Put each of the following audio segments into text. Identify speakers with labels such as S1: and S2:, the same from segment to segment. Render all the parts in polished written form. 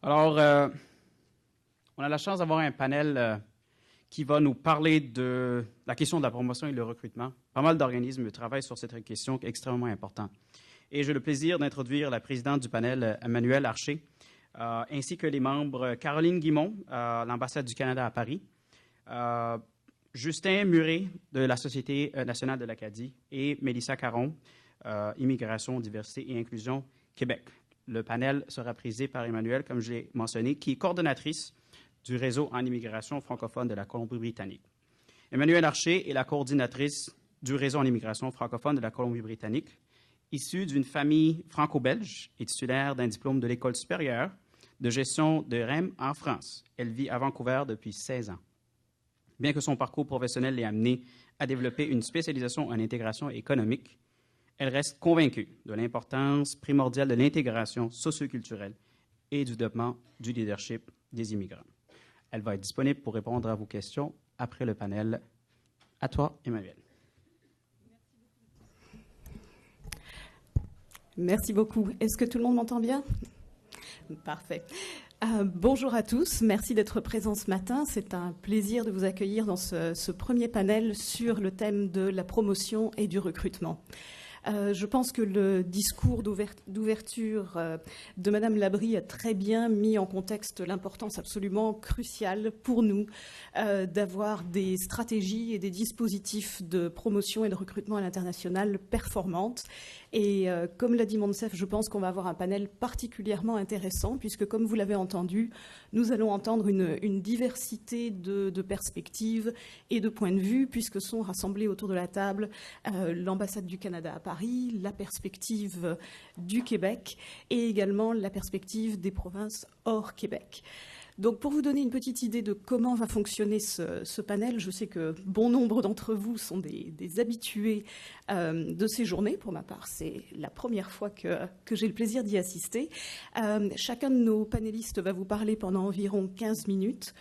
S1: Alors, on a la chance d'avoir un panel qui va nous parler de la question de la promotion et le recrutement. Pas mal d'organismes travaillent sur cette question extrêmement importante. Et j'ai le plaisir d'introduire la présidente du panel, Emmanuelle Archer, ainsi que les membres Caroline Guimont, l'ambassade du Canada à Paris, Justin Muret de la Société nationale de l'Acadie et Mélissa Caron, Immigration, Diversité et Inclusion, Québec. Le panel sera présidé par Emmanuelle, comme je l'ai mentionné, qui est coordonnatrice du réseau en immigration francophone de la Colombie-Britannique. Emmanuelle Archer est la coordinatrice du réseau en immigration francophone de la Colombie-Britannique, issue d'une famille franco-belge et titulaire d'un diplôme de l'École supérieure de gestion de REM en France. Elle vit à Vancouver depuis 16 ans. Bien que son parcours professionnel l'ait amené à développer une spécialisation en intégration économique, elle reste convaincue de l'importance primordiale de l'intégration socioculturelle et du développement du leadership des immigrants. Elle va être disponible pour répondre à vos questions après le panel. À toi, Emmanuelle.
S2: Merci beaucoup. Est-ce que tout le monde m'entend bien? Parfait. Bonjour à tous, merci d'être présents ce matin. C'est un plaisir de vous accueillir dans ce premier panel sur le thème de la promotion et du recrutement. Je pense que le discours d'ouverture de Madame Labrie a très bien mis en contexte l'importance absolument cruciale pour nous d'avoir des stratégies et des dispositifs de promotion et de recrutement à l'international performantes. Et comme l'a dit Monsef, je pense qu'on va avoir un panel particulièrement intéressant puisque, comme vous l'avez entendu, nous allons entendre une diversité de perspectives et de points de vue puisque sont rassemblés autour de la table l'ambassade du Canada à Paris, la perspective du Québec et également la perspective des provinces hors Québec. Donc, pour vous donner une petite idée de comment va fonctionner ce panel, je sais que bon nombre d'entre vous sont des habitués de ces journées. Pour ma part, c'est la première fois que j'ai le plaisir d'y assister. Chacun de nos panélistes va vous parler pendant environ 15 minutes,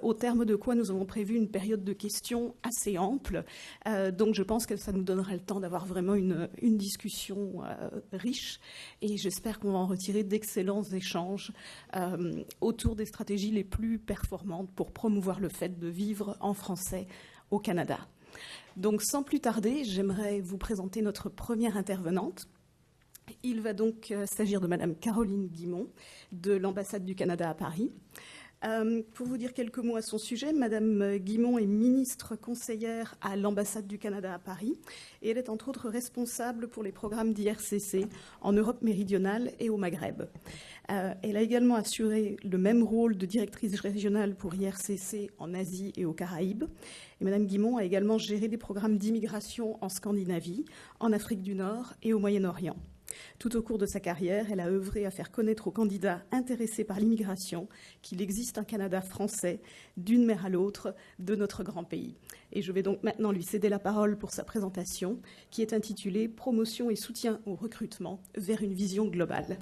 S2: au terme de quoi nous avons prévu une période de questions assez ample. Donc, je pense que ça nous donnera le temps d'avoir vraiment une discussion riche et j'espère qu'on va en retirer d'excellents échanges autour des stratégies les plus performantes pour promouvoir le fait de vivre en français au Canada. Donc, sans plus tarder, j'aimerais vous présenter notre première intervenante. Il va donc s'agir de Madame Caroline Guimont de l'ambassade du Canada à Paris. Pour vous dire quelques mots à son sujet, Madame Guimont est ministre conseillère à l'ambassade du Canada à Paris et elle est entre autres responsable pour les programmes d'IRCC en Europe méridionale et au Maghreb. Elle a également assuré le même rôle de directrice régionale pour IRCC en Asie et aux Caraïbes. Et Madame Guimont a également géré des programmes d'immigration en Scandinavie, en Afrique du Nord et au Moyen-Orient. Tout au cours de sa carrière, elle a œuvré à faire connaître aux candidats intéressés par l'immigration qu'il existe un Canada français d'une mer à l'autre de notre grand pays. Et je vais donc maintenant lui céder la parole pour sa présentation qui est intitulée « Promotion et soutien au recrutement vers une vision globale ».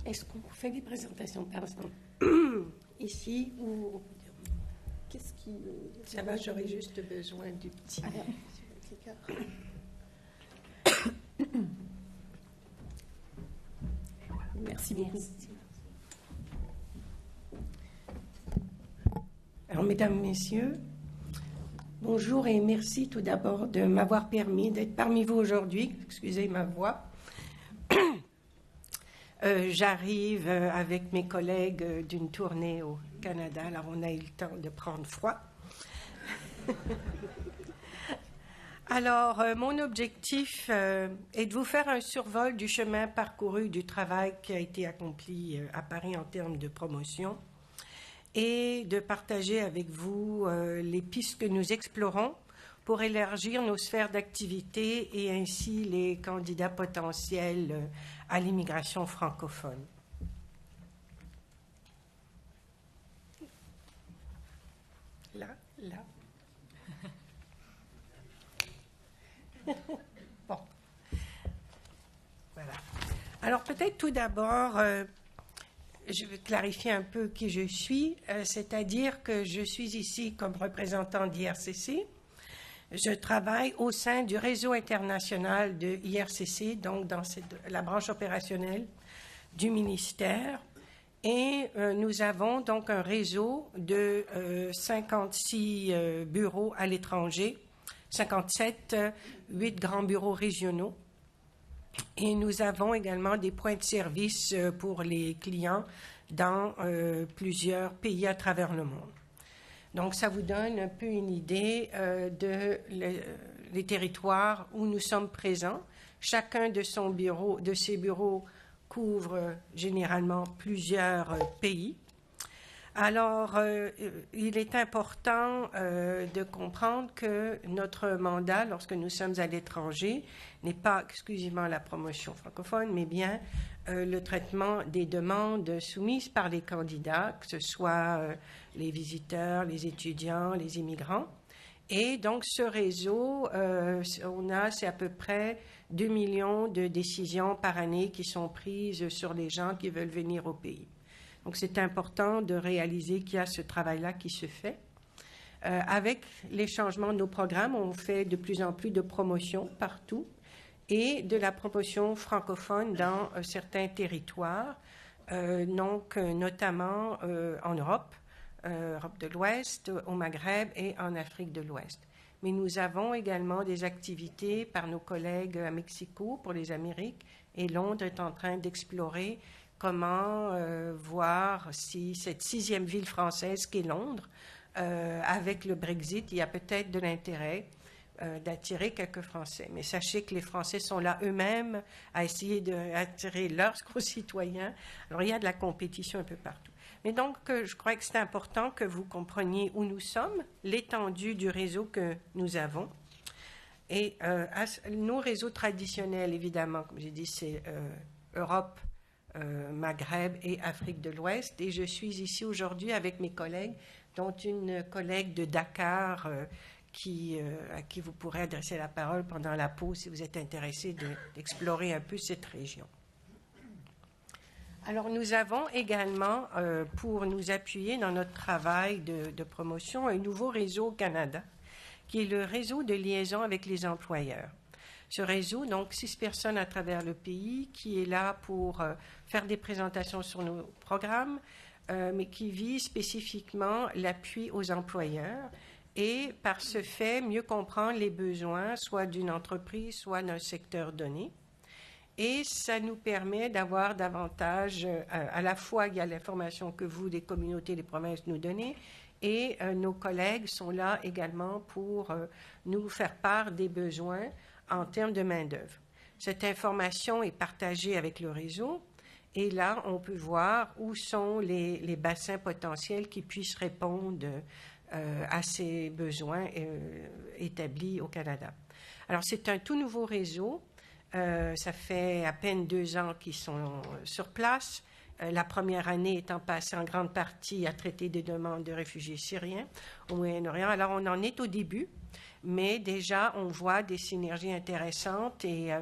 S3: Est-ce qu'on fait des présentations par exemple ici ou...
S2: Qu'est-ce qui...
S3: Ça va, j'aurais juste besoin du petit...
S2: Merci beaucoup.
S3: Merci. Alors, mesdames, messieurs, bonjour et merci tout d'abord de m'avoir permis d'être parmi vous aujourd'hui. Excusez ma voix. J'arrive avec mes collègues d'une tournée au Canada, alors on a eu le temps de prendre froid. Alors, mon objectif est de vous faire un survol du chemin parcouru, du travail qui a été accompli à Paris en termes de promotion et de partager avec vous les pistes que nous explorons pour élargir nos sphères d'activité et ainsi les candidats potentiels à l'immigration francophone. Là. Bon. Voilà. Alors peut-être tout d'abord, je vais clarifier un peu qui je suis, c'est-à-dire que je suis ici comme représentant d'IRCC. Je travaille au sein du réseau international de IRCC, donc dans la branche opérationnelle du ministère. Et nous avons donc un réseau de 56 bureaux à l'étranger, 57, 8 grands bureaux régionaux. Et nous avons également des points de service pour les clients dans plusieurs pays à travers le monde. Donc, ça vous donne un peu une idée les territoires où nous sommes présents. Chacun de ces bureaux couvre généralement plusieurs pays. Alors, il est important de comprendre que notre mandat, lorsque nous sommes à l'étranger, n'est pas exclusivement la promotion francophone, mais bien le traitement des demandes soumises par les candidats, que ce soit les visiteurs, les étudiants, les immigrants. Et donc, ce réseau, c'est à peu près 2 millions de décisions par année qui sont prises sur les gens qui veulent venir au pays. Donc, c'est important de réaliser qu'il y a ce travail-là qui se fait. Avec les changements de nos programmes, on fait de plus en plus de promotion partout et de la promotion francophone dans certains territoires, donc notamment en Europe de l'Ouest, au Maghreb et en Afrique de l'Ouest. Mais nous avons également des activités par nos collègues à Mexico pour les Amériques, et Londres est en train d'explorer comment voir si cette 6e ville française qu'est Londres, avec le Brexit, il y a peut-être de l'intérêt d'attirer quelques Français. Mais sachez que les Français sont là eux-mêmes à essayer d'attirer leurs concitoyens. Alors, il y a de la compétition un peu partout. Mais donc, je crois que c'est important que vous compreniez où nous sommes, l'étendue du réseau que nous avons. Et nos réseaux traditionnels, évidemment, comme j'ai dit, c'est Europe, Maghreb et Afrique de l'Ouest. Et je suis ici aujourd'hui avec mes collègues, dont une collègue de Dakar à qui vous pourrez adresser la parole pendant la pause si vous êtes intéressé d'explorer un peu cette région. Alors, nous avons également, pour nous appuyer dans notre travail de promotion, un nouveau réseau au Canada, qui est le réseau de liaison avec les employeurs. Ce réseau, donc 6 personnes à travers le pays, qui est là pour faire des présentations sur nos programmes, mais qui vise spécifiquement l'appui aux employeurs et, par ce fait, mieux comprendre les besoins, soit d'une entreprise, soit d'un secteur donné. Et ça nous permet d'avoir davantage, à la fois, il y a l'information que vous, des communautés, des provinces, nous donnez, et nos collègues sont là également pour nous faire part des besoins en termes de main-d'œuvre. Cette information est partagée avec le réseau, et là, on peut voir où sont les bassins potentiels qui puissent répondre à ces besoins établis au Canada. Alors, c'est un tout nouveau réseau. Ça fait à peine 2 ans qu'ils sont sur place. La première année étant passée en grande partie à traiter des demandes de réfugiés syriens au Moyen-Orient. Alors, on en est au début, mais déjà, on voit des synergies intéressantes et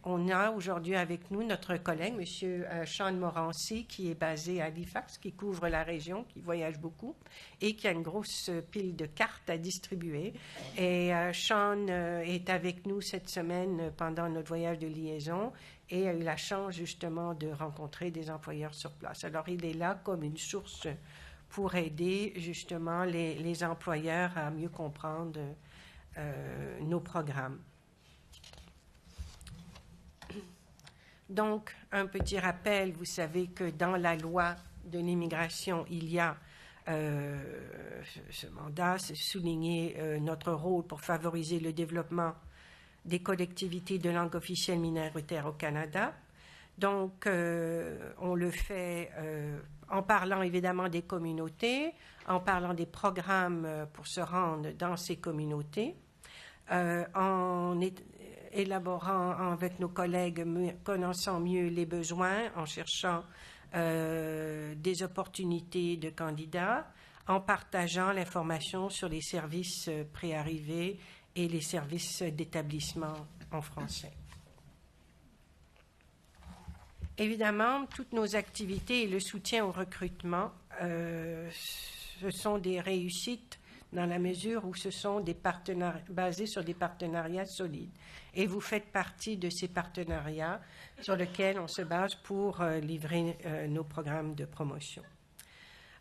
S3: on a aujourd'hui avec nous notre collègue, M. Sean Morancy, qui est basé à Halifax, qui couvre la région, qui voyage beaucoup et qui a une grosse pile de cartes à distribuer. Et Sean est avec nous cette semaine pendant notre voyage de liaison et a eu la chance justement de rencontrer des employeurs sur place. Alors, il est là comme une source pour aider justement les employeurs à mieux comprendre nos programmes. Donc, un petit rappel, vous savez que dans la loi de l'immigration, il y a ce mandat, c'est souligner notre rôle pour favoriser le développement des collectivités de langue officielle minoritaire au Canada. Donc, on le fait en parlant évidemment des communautés, en parlant des programmes pour se rendre dans ces communautés, en élaborant avec nos collègues, connaissant mieux les besoins, en cherchant des opportunités de candidats, en partageant l'information sur les services préarrivés et les services d'établissement en français. Évidemment, toutes nos activités et le soutien au recrutement, ce sont des réussites dans la mesure où ce sont des partenariats basés sur des partenariats solides. Et vous faites partie de ces partenariats sur lesquels on se base pour livrer nos programmes de promotion.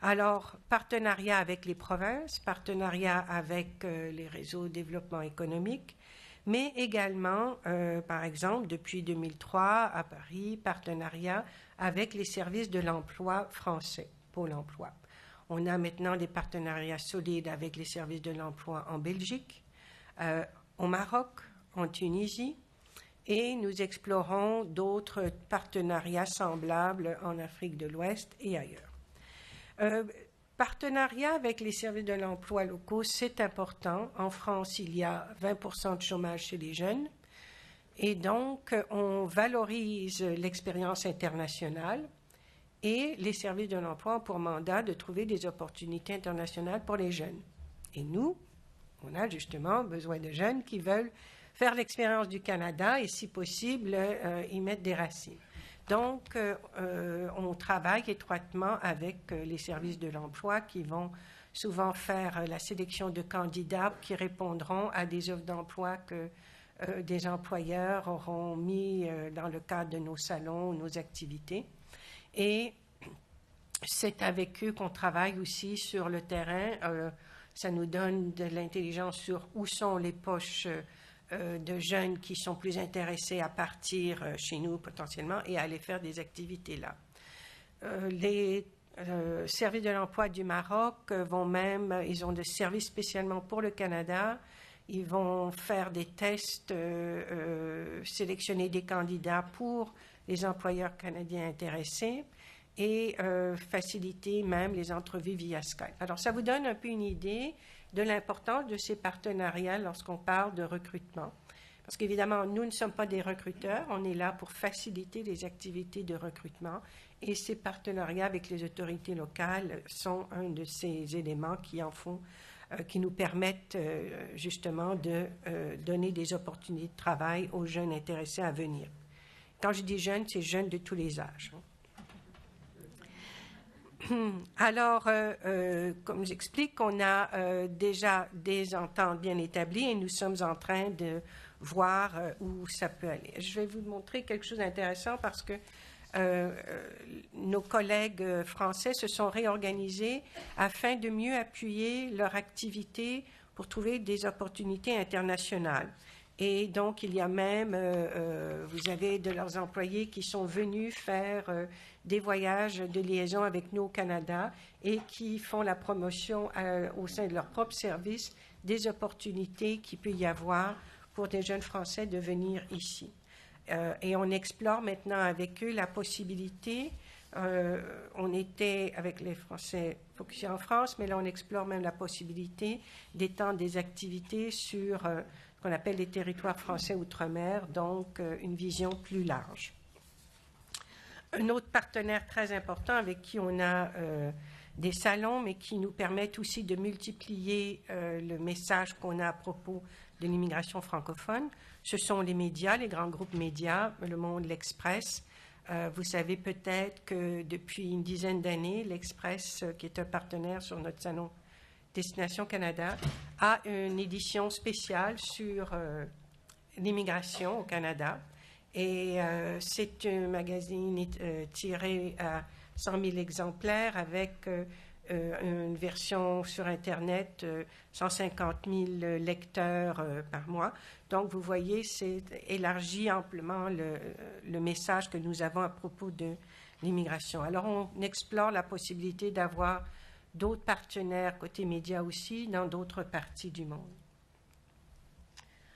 S3: Alors, partenariat avec les provinces, partenariat avec les réseaux de développement économique, mais également, par exemple, depuis 2003 à Paris, partenariat avec les services de l'emploi français, Pôle emploi. On a maintenant des partenariats solides avec les services de l'emploi en Belgique, au Maroc, en Tunisie, et nous explorons d'autres partenariats semblables en Afrique de l'Ouest et ailleurs. Partenariat avec les services de l'emploi locaux, c'est important. En France, il y a 20% de chômage chez les jeunes. Et donc, on valorise l'expérience internationale et les services de l'emploi ont pour mandat de trouver des opportunités internationales pour les jeunes. Et nous, on a justement besoin de jeunes qui veulent faire l'expérience du Canada et, si possible, y mettre des racines. Donc, on travaille étroitement avec les services de l'emploi qui vont souvent faire la sélection de candidats qui répondront à des offres d'emploi que des employeurs auront mis dans le cadre de nos salons, nos activités. Et c'est avec eux qu'on travaille aussi sur le terrain. Ça nous donne de l'intelligence sur où sont les poches de jeunes qui sont plus intéressés à partir chez nous potentiellement et à aller faire des activités là. Les services de l'emploi du Maroc vont même, ils ont des services spécialement pour le Canada. Ils vont faire des tests, sélectionner des candidats pour les employeurs canadiens intéressés et faciliter même les entrevues via Skype. Alors, ça vous donne un peu une idée de l'importance de ces partenariats lorsqu'on parle de recrutement. Parce qu'évidemment, nous ne sommes pas des recruteurs, on est là pour faciliter les activités de recrutement et ces partenariats avec les autorités locales sont un de ces éléments qui en font, qui nous permettent justement de donner des opportunités de travail aux jeunes intéressés à venir. Quand je dis jeunes, c'est jeunes de tous les âges. Alors, comme j'explique, on a déjà des ententes bien établies et nous sommes en train de voir où ça peut aller. Je vais vous montrer quelque chose d'intéressant parce que nos collègues français se sont réorganisés afin de mieux appuyer leur activité pour trouver des opportunités internationales. Et donc, il y a même, vous avez de leurs employés qui sont venus faire des voyages de liaison avec nous au Canada et qui font la promotion au sein de leur propre service des opportunités qu'il peut y avoir pour des jeunes Français de venir ici. Et on explore maintenant avec eux la possibilité, on était avec les Français focusés en France, mais là on explore même la possibilité d'étendre des activités sur ce qu'on appelle les territoires français outre-mer, donc une vision plus large. Un autre partenaire très important avec qui on a des salons, mais qui nous permettent aussi de multiplier le message qu'on a à propos de l'immigration francophone, ce sont les médias, les grands groupes médias, Le Monde, l'Express. Vous savez peut-être que depuis une dizaine d'années, l'Express, qui est un partenaire sur notre salon Destination Canada, a une édition spéciale sur l'immigration au Canada. Et c'est un magazine tiré à 100 000 exemplaires avec une version sur Internet, 150 000 lecteurs par mois. Donc, vous voyez, c'est élargi amplement le message que nous avons à propos de l'immigration. Alors, on explore la possibilité d'avoir d'autres partenaires côté médias aussi dans d'autres parties du monde.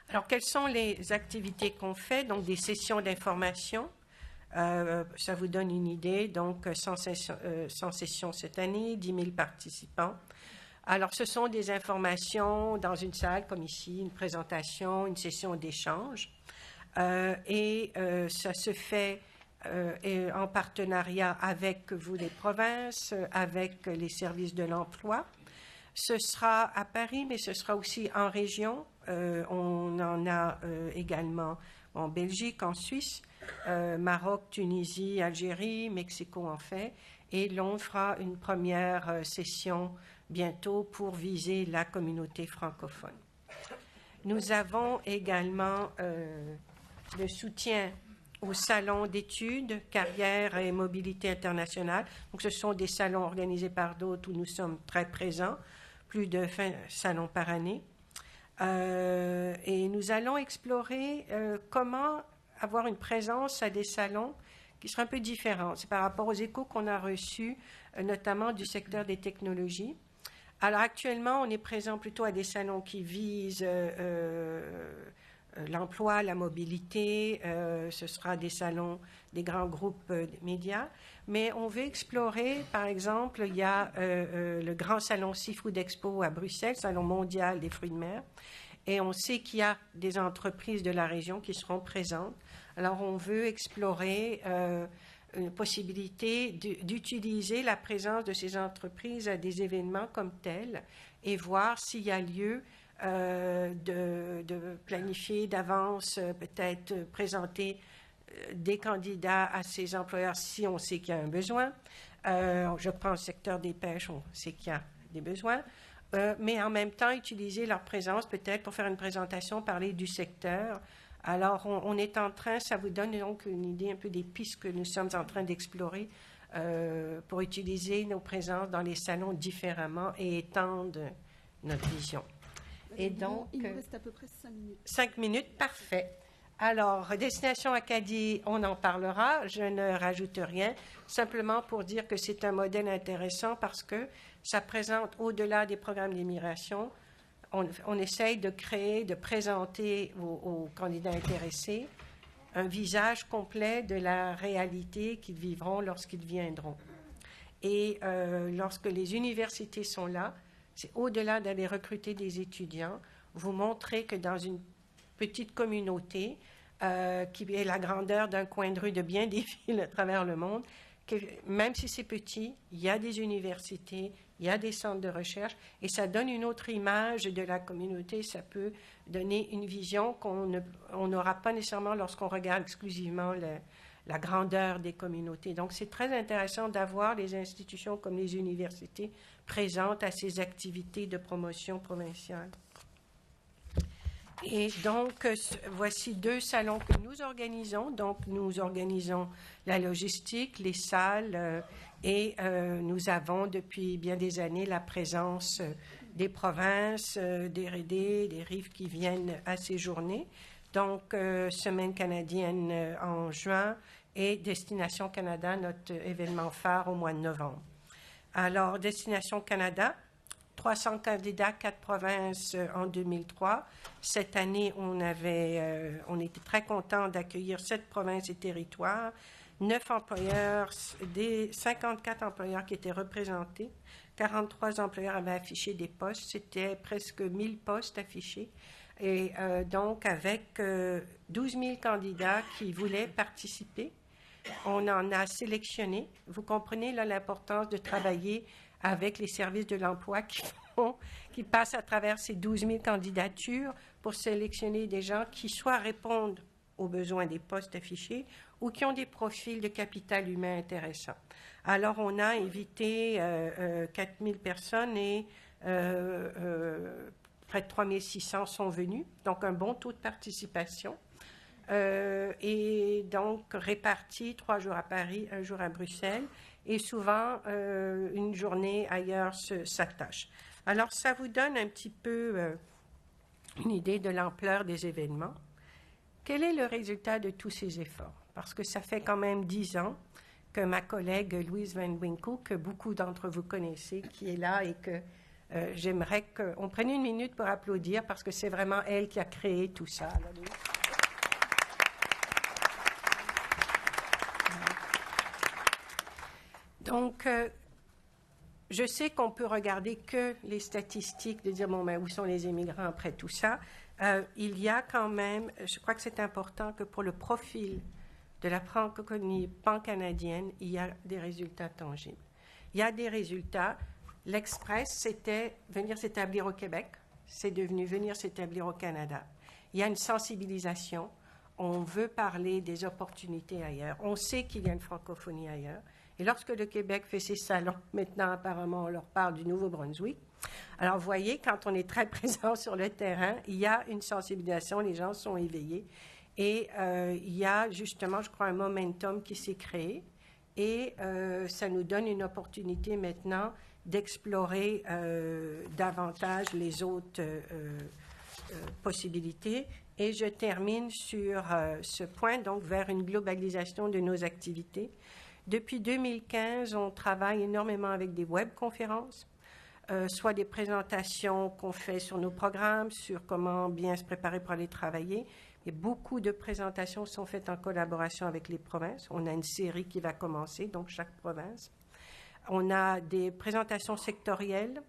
S3: Alors, quelles sont les activités qu'on fait? Donc, des sessions d'information. Ça vous donne une idée. Donc, 100 sessions cette année, 10 000 participants. Alors, ce sont des informations dans une salle comme ici, une présentation, une session d'échange. Et ça se fait en partenariat avec vous, les provinces, avec les services de l'emploi. Ce sera à Paris, mais ce sera aussi en région. On en a également en Belgique, en Suisse. Maroc, Tunisie, Algérie, Mexico en fait. Et Londres fera une première session bientôt pour viser la communauté francophone. Nous avons également le soutien au salon d'études, carrière et mobilité internationale. Donc, ce sont des salons organisés par d'autres où nous sommes très présents, plus de 20 salons par année. Et nous allons explorer comment avoir une présence à des salons qui sera un peu différents. C'est par rapport aux échos qu'on a reçus, notamment du secteur des technologies. Alors actuellement, on est présent plutôt à des salons qui visent l'emploi, la mobilité, ce sera des salons des grands groupes médias, mais on veut explorer, par exemple, il y a le grand salon Seafood Expo à Bruxelles, salon mondial des fruits de mer, et on sait qu'il y a des entreprises de la région qui seront présentes. Alors on veut explorer une possibilité d'utiliser la présence de ces entreprises à des événements comme tels et voir s'il y a lieu de planifier d'avance, peut-être présenter des candidats à ces employeurs si on sait qu'il y a un besoin. Je prends le secteur des pêches, on sait qu'il y a des besoins, mais en même temps utiliser leur présence peut-être pour faire une présentation, parler du secteur. Alors, on est en train, ça vous donne donc une idée un peu des pistes que nous sommes en train d'explorer pour utiliser nos présences dans les salons différemment et étendre notre vision. Et donc,
S2: il nous reste à peu près 5 minutes.
S3: 5 minutes, parfait. Alors, Destination Acadie, on en parlera. Je ne rajoute rien, simplement pour dire que c'est un modèle intéressant parce que ça présente, au-delà des programmes d'immigration, on essaye de créer, de présenter aux candidats intéressés un visage complet de la réalité qu'ils vivront lorsqu'ils viendront. Et lorsque les universités sont là, c'est au-delà d'aller recruter des étudiants, vous montrer que dans une petite communauté qui est la grandeur d'un coin de rue de bien des villes à travers le monde, que même si c'est petit, il y a des universités, il y a des centres de recherche et ça donne une autre image de la communauté. Ça peut donner une vision qu'on n'aura pas nécessairement lorsqu'on regarde exclusivement la grandeur des communautés. Donc, c'est très intéressant d'avoir les institutions comme les universités présentes à ces activités de promotion provinciale. Et donc, voici 2 salons que nous organisons. Donc, nous organisons la logistique, les salles, et nous avons depuis bien des années la présence des provinces, des RD, des rives qui viennent à ces journées. Donc, Semaine canadienne en juin et Destination Canada, notre événement phare au mois de novembre. Alors, Destination Canada, 300 candidats, 4 provinces en 2003. Cette année, on était très contents d'accueillir 7 provinces et territoires, 9 employeurs, 54 employeurs qui étaient représentés, 43 employeurs avaient affiché des postes, c'était presque 1000 postes affichés. Et donc, avec 12 000 candidats qui voulaient participer, on en a sélectionné. Vous comprenez là l'importance de travailler avec les services de l'emploi qui passent à travers ces 12 000 candidatures pour sélectionner des gens qui soit répondent aux besoins des postes affichés ou qui ont des profils de capital humain intéressants. Alors, on a invité 4 000 personnes et près de 3 600 sont venus, donc un bon taux de participation. Et donc répartis 3 jours à Paris, 1 jour à Bruxelles, et souvent une journée ailleurs s'attache. Alors, ça vous donne un petit peu une idée de l'ampleur des événements. Quel est le résultat de tous ces efforts? Parce que ça fait quand même 10 ans que ma collègue Louise Van Winkle, que beaucoup d'entre vous connaissez, qui est là et que j'aimerais qu'on prenne 1 minute pour applaudir parce que c'est vraiment elle qui a créé tout ça. Alors, donc, je sais qu'on peut regarder que les statistiques, de dire, bon, ben, où sont les immigrants après tout ça? Il y a quand même, je crois que c'est important que pour le profil de la francophonie pan-canadienne, il y a des résultats tangibles. Il y a des résultats. L'Express, c'était venir s'établir au Québec. C'est devenu venir s'établir au Canada. Il y a une sensibilisation. on veut parler des opportunités ailleurs. On sait qu'il y a une francophonie ailleurs. Et lorsque le Québec fait ses salons, maintenant, apparemment, on leur parle du Nouveau-Brunswick. Alors, vous voyez, quand on est très présent sur le terrain, il y a une sensibilisation, les gens sont éveillés. Et il y a justement, je crois, un momentum qui s'est créé. Et ça nous donne une opportunité maintenant d'explorer davantage les autres possibilités. Et je termine sur ce point, donc vers une globalisation de nos activités. Depuis 2015, on travaille énormément avec des webconférences, soit des présentations qu'on fait sur nos programmes, sur comment bien se préparer pour aller travailler. Et beaucoup de présentations sont faites en collaboration avec les provinces. On a une série qui va commencer, donc chaque province. On a des présentations sectorielles,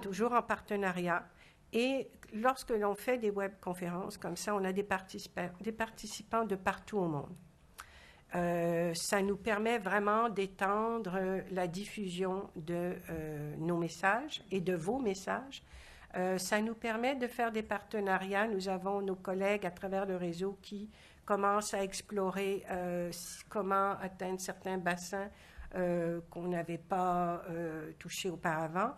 S3: toujours en partenariat. Et lorsque l'on fait des webconférences comme ça, on a des participants de partout au monde. Ça nous permet vraiment d'étendre la diffusion de nos messages et de vos messages. Ça nous permet de faire des partenariats. Nous avons nos collègues à travers le réseau qui commencent à explorer comment atteindre certains bassins qu'on n'avait pas touchés auparavant.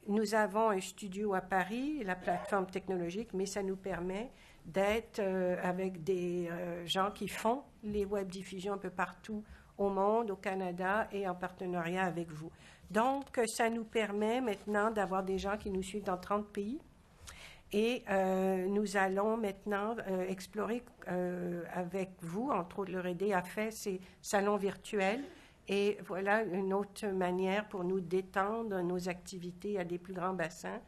S3: Nous avons un studio à Paris, la plateforme technologique, mais ça nous permet d'être avec des gens qui font les web-diffusions un peu partout au monde, au Canada et en partenariat avec vous. Donc, ça nous permet maintenant d'avoir des gens qui nous suivent dans 30 pays et nous allons maintenant explorer avec vous, entre autres le RED a fait ces salons virtuels et voilà une autre manière pour nous d'étendre nos activités à des plus grands bassins.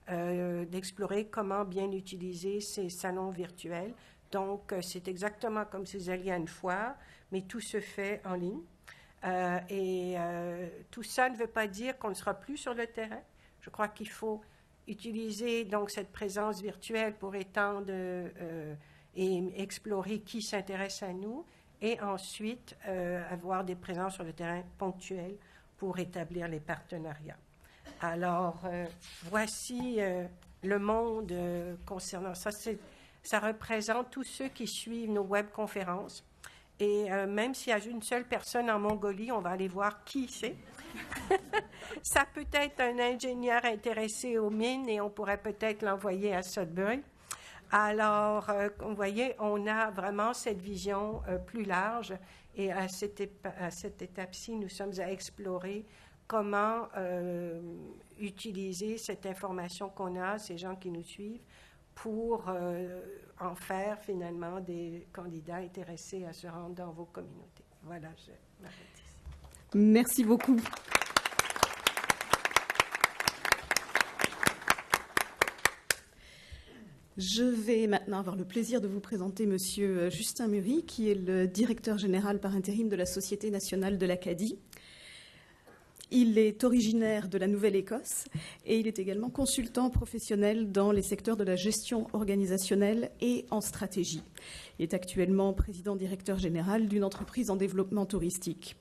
S3: D'explorer comment bien utiliser ces salons virtuels. Donc, c'est exactement comme si vous alliez à une foire, mais tout se fait en ligne. Tout ça ne veut pas dire qu'on ne sera plus sur le terrain. Je crois qu'il faut utiliser donc cette présence virtuelle pour étendre et explorer qui s'intéresse à nous et ensuite avoir des présences sur le terrain ponctuelles pour établir les partenariats. Alors, voici le monde concernant ça. Ça représente tous ceux qui suivent nos webconférences. Et même s'il y a une seule personne en Mongolie, on va aller voir qui c'est. Ça peut être un ingénieur intéressé aux mines et on pourrait peut-être l'envoyer à Sudbury. Alors, vous voyez, on a vraiment cette vision plus large. Et à cette étape-ci, nous sommes à explorer comment utiliser cette information qu'on a, ces gens qui nous suivent, pour en faire finalement des candidats intéressés à se rendre dans vos communautés. Voilà, je m'arrête ici.
S2: Merci beaucoup. Je vais maintenant avoir le plaisir de vous présenter Monsieur Justin Murray, qui est le directeur général par intérim de la Société nationale de l'Acadie. Il est originaire de la Nouvelle-Écosse et il est également consultant professionnel dans les secteurs de la gestion organisationnelle et en stratégie. Il est actuellement président-directeur général d'une entreprise en développement touristique.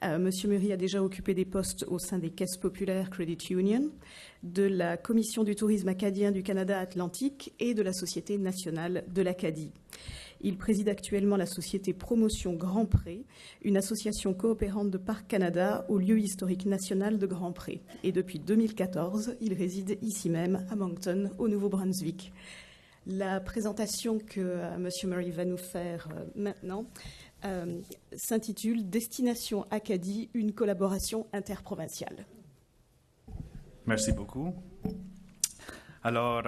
S2: Monsieur Murray a déjà occupé des postes au sein des caisses populaires Credit Union, de la Commission du tourisme acadien du Canada Atlantique et de la Société nationale de l'Acadie. Il préside actuellement la société Promotion Grand Pré, une association coopérante de Parcs Canada au lieu historique national de Grand Pré. Et depuis 2014, il réside ici même à Moncton, au Nouveau-Brunswick. La présentation que M. Murray va nous faire maintenant s'intitule « Destination Acadie, une collaboration interprovinciale ».
S4: Merci beaucoup. Alors,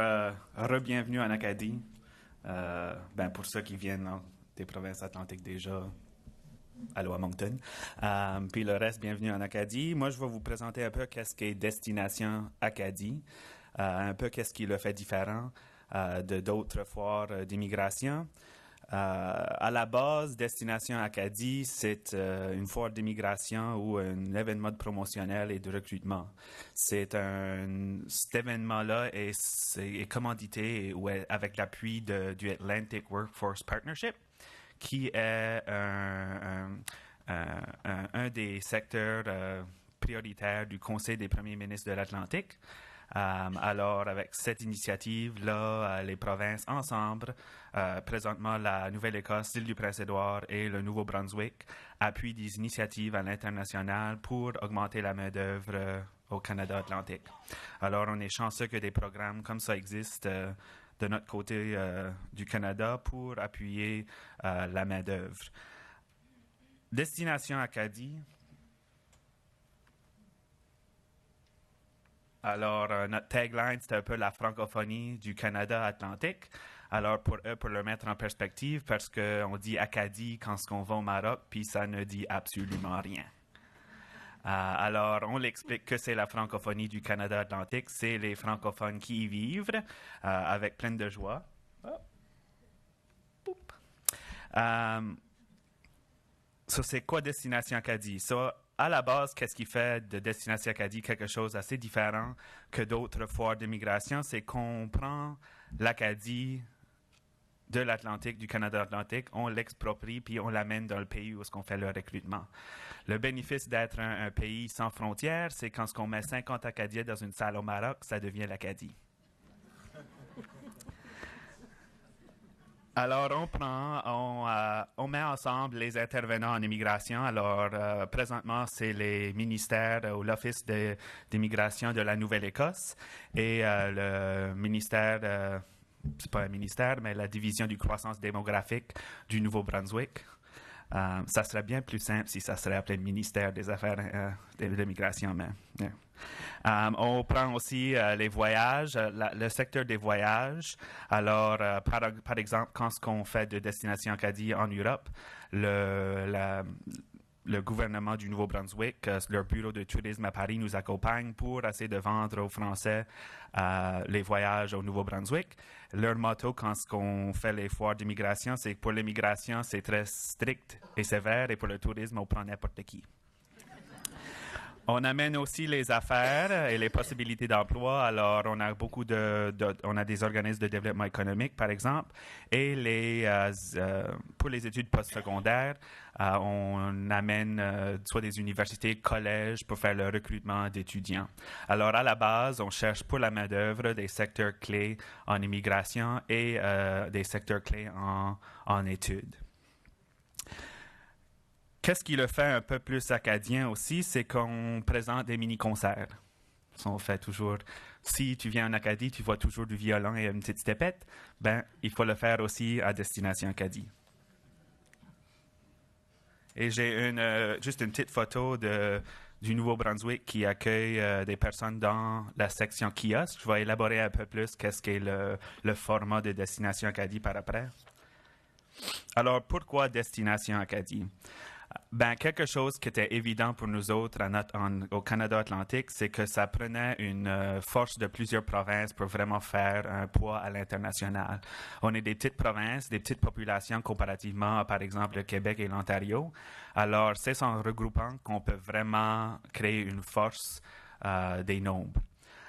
S4: re-bienvenue en Acadie. Pour ceux qui viennent des provinces atlantiques déjà, allô à Moncton. Puis le reste, bienvenue en Acadie. Moi, je vais vous présenter un peu qu'est-ce qu'est Destination Acadie, un peu qu'est-ce qui le fait différent de d'autres foires d'immigration. À la base, Destination Acadie, c'est une foire d'immigration ou un événement promotionnel et de recrutement. Cet événement-là est commandité avec l'appui du Atlantic Workforce Partnership, qui est un des secteurs prioritaires du Conseil des premiers ministres de l'Atlantique. Alors, avec cette initiative-là, les provinces ensemble, présentement la Nouvelle-Écosse, l'île du Prince-Édouard et le Nouveau-Brunswick appuient des initiatives à l'international pour augmenter la main-d'œuvre au Canada atlantique. Alors, on est chanceux que des programmes comme ça existent de notre côté du Canada pour appuyer la main-d'œuvre. Destination Acadie. Alors, notre tagline, c'était un peu la francophonie du Canada atlantique. Alors, pour eux, pour le mettre en perspective, parce qu'on dit Acadie quand on va au Maroc, puis ça ne dit absolument rien. Alors, on l'explique que c'est la francophonie du Canada atlantique, c'est les francophones qui y vivent avec plein de joie. So, c'est quoi Destination Acadie? So, à la base, qu'est-ce qui fait de Destination Acadie quelque chose d'assez différent que d'autres foires d'immigration? C'est qu'on prend l'Acadie de l'Atlantique, du Canada atlantique, on l'exproprie puis on l'amène dans le pays où on fait le recrutement. Le bénéfice d'être un pays sans frontières, c'est quand on met 50 Acadiens dans une salle au Maroc, ça devient l'Acadie. Alors, on met ensemble les intervenants en immigration. Alors, présentement, c'est les ministères ou l'Office d'immigration de la Nouvelle-Écosse et le ministère, c'est pas un ministère, mais la division du croissance démographique du Nouveau-Brunswick. Ça serait bien plus simple si ça serait appelé ministère des Affaires de l'immigration, mais... Yeah. On prend aussi les voyages, le secteur des voyages. Alors, par exemple, quand on fait de Destination Acadie en Europe, le gouvernement du Nouveau-Brunswick, leur bureau de tourisme à Paris nous accompagne pour essayer de vendre aux Français les voyages au Nouveau-Brunswick. Leur motto quand on fait les foires d'immigration, c'est que pour l'immigration, c'est très strict et sévère, et pour le tourisme, on prend n'importe qui. On amène aussi les affaires et les possibilités d'emploi. Alors, on a on a des organismes de développement économique, par exemple, et pour les études postsecondaires, on amène soit des universités, collèges pour faire le recrutement d'étudiants. Alors, à la base, on cherche pour la main-d'œuvre des secteurs clés en immigration et des secteurs clés en études. Qu'est-ce qui le fait un peu plus acadien aussi, c'est qu'on présente des mini-concerts. On fait toujours, si tu viens en Acadie, tu vois toujours du violon et une petite steppette, ben, il faut le faire aussi à Destination Acadie. Et j'ai juste une petite photo du Nouveau-Brunswick qui accueille des personnes dans la section kiosque. Je vais élaborer un peu plus qu'est-ce qu'est le format de Destination Acadie par après. Alors, pourquoi Destination Acadie? Ben, quelque chose qui était évident pour nous autres au Canada atlantique, c'est que ça prenait une force de plusieurs provinces pour vraiment faire un poids à l'international. On est des petites provinces, des petites populations comparativement à, par exemple, le Québec et l'Ontario. Alors, c'est en regroupant qu'on peut vraiment créer une force des nombres.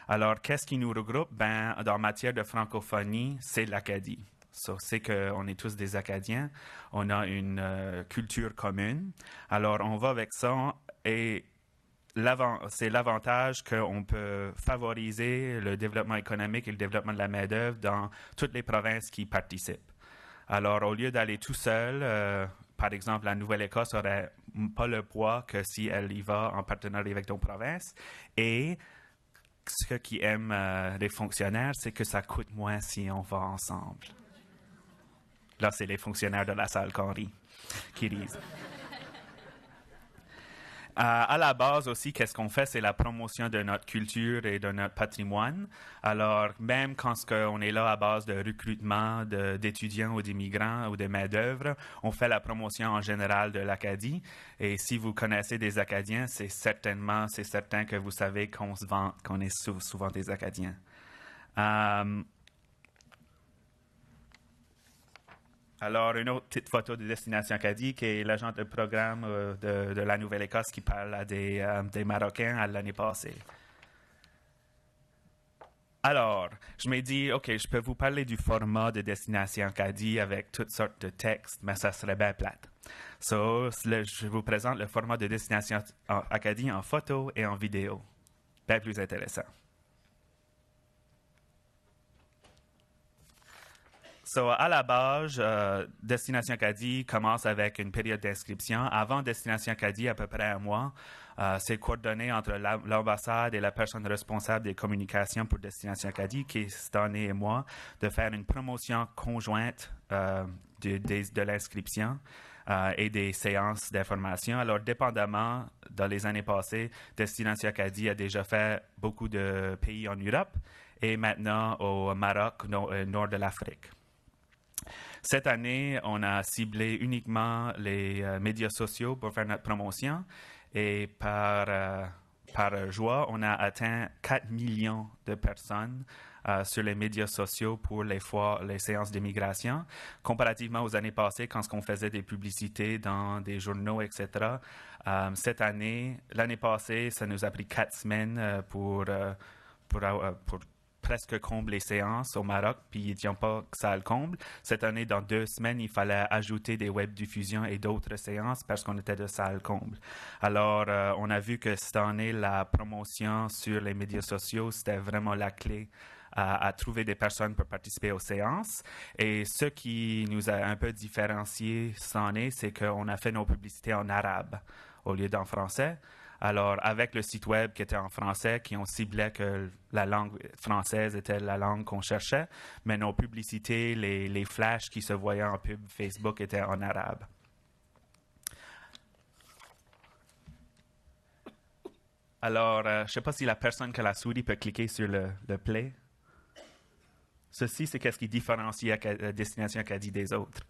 S4: Alors, qu'est-ce qui nous regroupe? Ben, en matière de francophonie, c'est l'Acadie. So, c'est qu'on est tous des Acadiens, on a une culture commune. Alors, on va avec ça et c'est l'avantage qu'on peut favoriser le développement économique et le développement de la main-d'œuvre dans toutes les provinces qui participent. Alors, au lieu d'aller tout seul, par exemple, la Nouvelle-Écosse n'aurait pas le poids que si elle y va en partenariat avec d'autres provinces. Et ce qui aime les fonctionnaires, c'est que ça coûte moins si on va ensemble. Là, c'est les fonctionnaires de la salle qui rient. À la base aussi, qu'est-ce qu'on fait? C'est la promotion de notre culture et de notre patrimoine. Alors, même quand on est là à base de recrutement d'étudiants ou d'immigrants ou de main-d'œuvre, on fait la promotion en général de l'Acadie. Et si vous connaissez des Acadiens, c'est certain que vous savez qu'on est souvent des Acadiens. Alors, une autre petite photo de Destination Acadie, qui est l'agent de programme de la Nouvelle-Écosse qui parle à des Marocains à l'année passée. Alors, je m'ai dit, OK, je peux vous parler du format de Destination Acadie avec toutes sortes de textes, mais ça serait bien plate. So, je vous présente le format de Destination Acadie en photo et en vidéo. Bien plus intéressant. À la base, Destination Acadie commence avec une période d'inscription. Avant Destination Acadie, à peu près un mois, c'est coordonné entre l'ambassade et la personne responsable des communications pour Destination Acadie, qui est Stanley et moi, de faire une promotion conjointe de l'inscription et des séances d'information. Alors, dépendamment, dans les années passées, Destination Acadie a déjà fait beaucoup de pays en Europe et maintenant au Maroc, nord de l'Afrique. Cette année, on a ciblé uniquement les médias sociaux pour faire notre promotion et par joie, on a atteint 4 millions de personnes sur les médias sociaux pour les séances d'immigration. Comparativement aux années passées, quand on faisait des publicités dans des journaux, etc., l'année passée, ça nous a pris 4 semaines pour presque comble les séances au Maroc, puis ils n'étaient pas que ça le comble. Cette année, dans 2 semaines, il fallait ajouter des web diffusions et d'autres séances parce qu'on était de ça le comble. Alors, on a vu que cette année, la promotion sur les médias sociaux, c'était vraiment la clé à trouver des personnes pour participer aux séances. Et ce qui nous a un peu différencié cette année, c'est qu'on a fait nos publicités en arabe au lieu d'en français. Alors, avec le site web qui était en français, on ciblait que la langue française était la langue qu'on cherchait, mais nos publicités, les flashs qui se voyaient en pub Facebook étaient en arabe. Alors, je ne sais pas si la personne qui a la souris peut cliquer sur le play. Ceci, c'est ce qui différencie Destination Acadie des autres.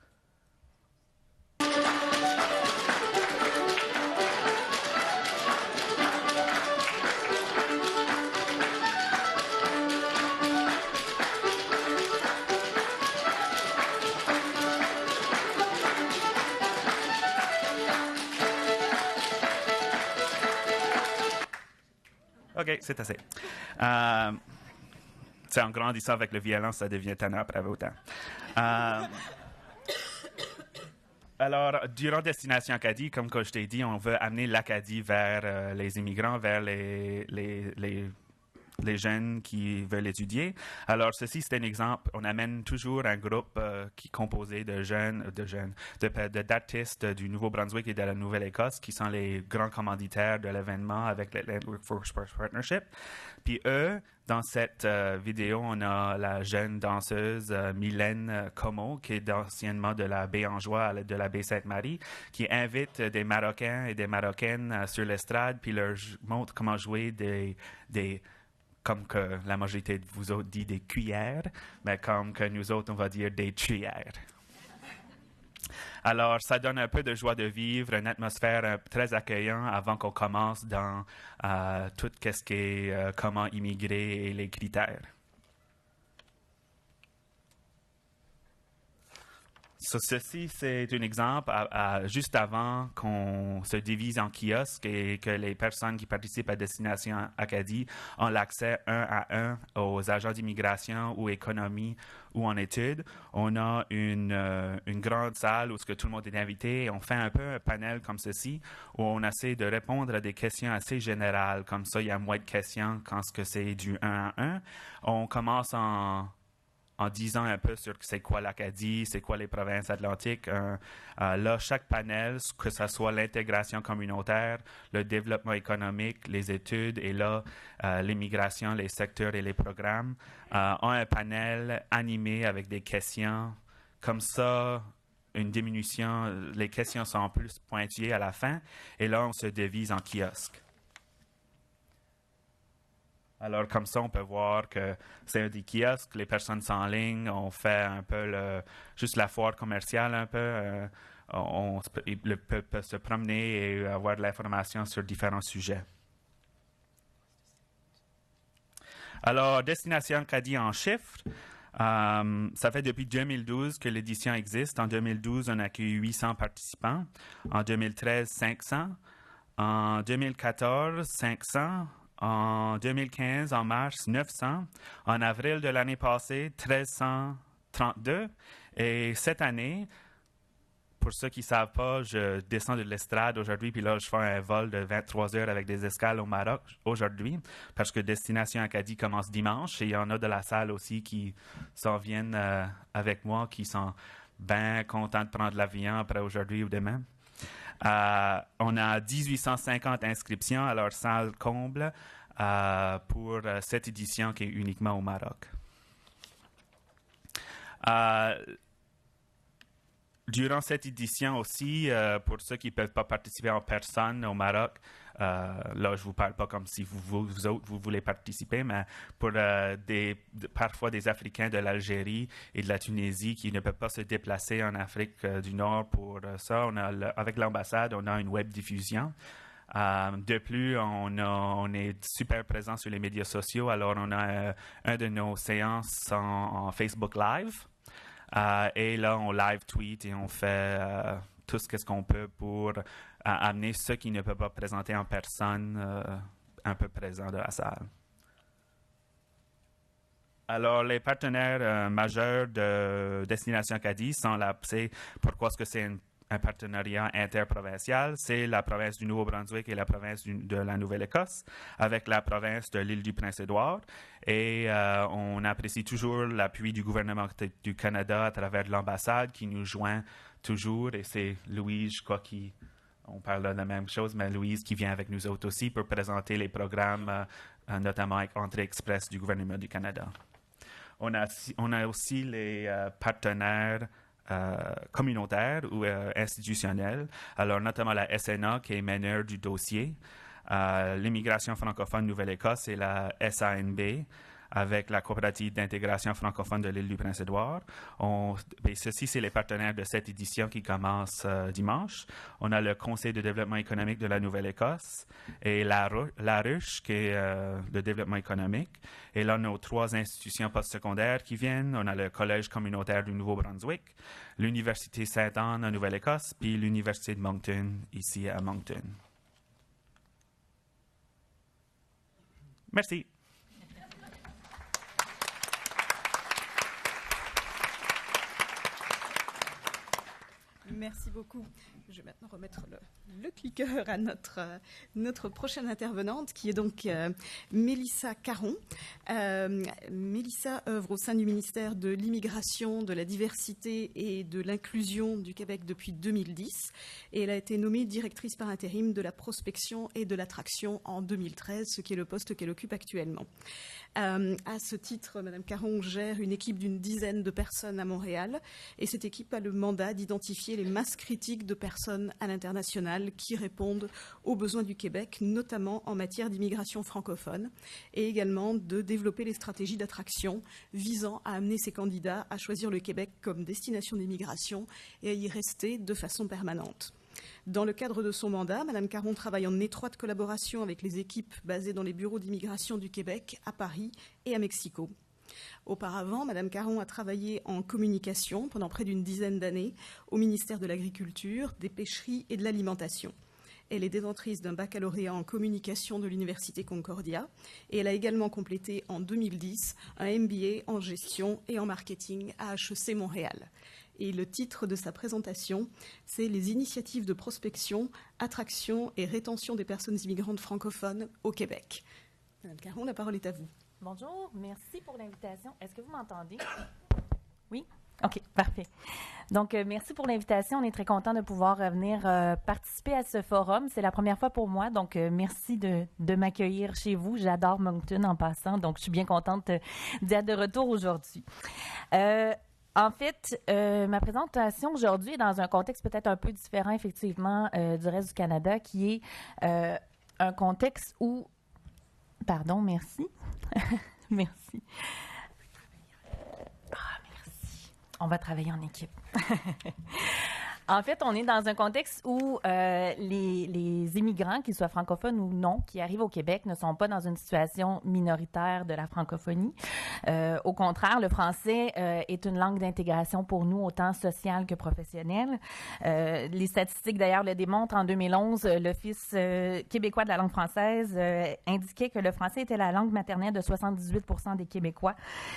S4: OK, c'est assez. En grandissant avec la violence, ça devient tannant après autant. Alors, durant Destination Acadie, comme je t'ai dit, on veut amener l'Acadie vers les immigrants, vers les jeunes qui veulent étudier. Alors, ceci, c'est un exemple. On amène toujours un groupe qui est composé d'artistes du Nouveau-Brunswick et de la Nouvelle-Écosse, qui sont les grands commanditaires de l'événement avec le Workforce Partnership. Puis eux, dans cette vidéo, on a la jeune danseuse Mylène Como, qui est anciennement de la baie Anjois, de la baie Sainte-Marie, qui invite des Marocains et des Marocaines sur l'estrade, puis leur montre comment jouer comme que la majorité de vous autres dit des cuillères, mais comme que nous autres, on va dire des tuyères. Alors, ça donne un peu de joie de vivre, une atmosphère très accueillante avant qu'on commence dans tout ce qui est comment immigrer et les critères. Ceci, c'est un exemple juste avant qu'on se divise en kiosques et que les personnes qui participent à Destination Acadie ont l'accès 1 à 1 aux agents d'immigration ou économie ou en études. On a une grande salle où tout le monde est invité et on fait un peu un panel comme ceci où on essaie de répondre à des questions assez générales. Comme ça, il y a moins de questions quand c'est du 1 à 1. On commence en disant un peu sur c'est quoi l'Acadie, c'est quoi les provinces atlantiques. Là, chaque panel, que ce soit l'intégration communautaire, le développement économique, les études et là, l'immigration, les secteurs et les programmes, ont un panel animé avec des questions. Comme ça, une diminution, les questions sont plus pointillées à la fin et là, on se divise en kiosques. Alors, comme ça, on peut voir que c'est des kiosques, les personnes sont en ligne, on fait un peu juste la foire commerciale un peu. Ils peuvent se promener et avoir de l'information sur différents sujets. Alors, Destination Acadie en chiffres. Ça fait depuis 2012 que l'édition existe. En 2012, on a accueilli 800 participants. En 2013, 500. En 2014, 500. En 2015, en mars, 900. En avril de l'année passée, 1332. Et cette année, pour ceux qui ne savent pas, je descends de l'estrade aujourd'hui, puis là, je fais un vol de 23 heures avec des escales au Maroc aujourd'hui, parce que Destination Acadie commence dimanche, et il y en a de la salle aussi qui s'en viennent avec moi, qui sont bien contents de prendre l'avion après aujourd'hui ou demain. On a 1850 inscriptions à leur salle comble pour cette édition qui est uniquement au Maroc. Durant cette édition aussi, pour ceux qui ne peuvent pas participer en personne au Maroc, là, je ne vous parle pas comme si vous autres, vous voulez participer, mais pour parfois des Africains de l'Algérie et de la Tunisie qui ne peuvent pas se déplacer en Afrique du Nord pour ça, avec l'ambassade, on a une web diffusion. De plus, on est super présent sur les médias sociaux, alors on a un de nos séances en Facebook Live. Et là, on live tweet et on fait tout ce qu'on peut pour amener ceux qui ne peuvent pas présenter en personne un peu présents de la salle. Alors, les partenaires majeurs de Destination Acadie sont là. C'est pourquoi est-ce que c'est un partenariat interprovincial? C'est la province du Nouveau-Brunswick et la province de la Nouvelle-Écosse avec la province de l'île du Prince-Édouard. Et on apprécie toujours l'appui du gouvernement du Canada à travers l'ambassade qui nous joint toujours. Et c'est Louise, je crois, on parle de la même chose, mais Louise qui vient avec nous autres aussi pour présenter les programmes, notamment avec Entrée Express du gouvernement du Canada. On a aussi les partenaires communautaires ou institutionnels, alors notamment la SNA qui est meneur du dossier, l'immigration francophone Nouvelle-Écosse et la SANB avec la coopérative d'intégration francophone de l'île du Prince-Édouard. Ceci, c'est les partenaires de cette édition qui commence dimanche. On a le Conseil de développement économique de la Nouvelle-Écosse et la RUSH, qui est le développement économique. Et là, nos 3 institutions postsecondaires qui viennent. On a le Collège communautaire du Nouveau-Brunswick, l'Université Sainte-Anne en Nouvelle-Écosse, puis l'Université de Moncton, ici à Moncton. Merci.
S2: Merci beaucoup. Je vais maintenant remettre le cliqueur à notre prochaine intervenante, qui est donc Mélissa Caron. Mélissa œuvre au sein du ministère de l'Immigration, de la Diversité et de l'Inclusion du Québec depuis 2010. Et elle a été nommée directrice par intérim de la prospection et de l'attraction en 2013, ce qui est le poste qu'elle occupe actuellement. À ce titre, Mme Caron gère une équipe d'une dizaine de personnes à Montréal, et cette équipe a le mandat d'identifier les masses critiques de personnes à l'international qui répondent aux besoins du Québec, notamment en matière d'immigration francophone, et également de développer les stratégies d'attraction visant à amener ces candidats à choisir le Québec comme destination d'immigration et à y rester de façon permanente. Dans le cadre de son mandat, Mme Caron travaille en étroite collaboration avec les équipes basées dans les bureaux d'immigration du Québec, à Paris et à Mexico. Auparavant, Mme Caron a travaillé en communication pendant près d'une dizaine d'années au ministère de l'Agriculture, des Pêcheries et de l'Alimentation. Elle est détentrice d'un baccalauréat en communication de l'Université Concordia et elle a également complété en 2010 un MBA en gestion et en marketing à HEC Montréal. Et le titre de sa présentation, c'est « Les initiatives de prospection, attraction et rétention des personnes immigrantes francophones au Québec ». Madame Caron, la parole est à vous.
S5: Bonjour, merci pour l'invitation. Est-ce que vous m'entendez? Oui? OK, parfait. Donc, merci pour l'invitation. On est très content de pouvoir venir participer à ce forum. C'est la première fois pour moi, donc merci de m'accueillir chez vous. J'adore Moncton en passant, donc je suis bien contente d'y être de retour aujourd'hui. En fait, ma présentation aujourd'hui est dans un contexte peut-être un peu différent, effectivement, du reste du Canada, qui est un contexte où... Pardon, merci. Merci. Merci. On va travailler en équipe. En fait, on est dans un contexte où les immigrants, qu'ils soient francophones ou non, qui arrivent au Québec, ne sont pas dans une situation minoritaire de la francophonie. Au contraire, le français est une langue d'intégration pour nous, autant sociale que professionnelle. Les statistiques, d'ailleurs, le démontrent. En 2011, l'Office québécois de la langue française indiquait que le français était la langue maternelle de 78% des Québécois.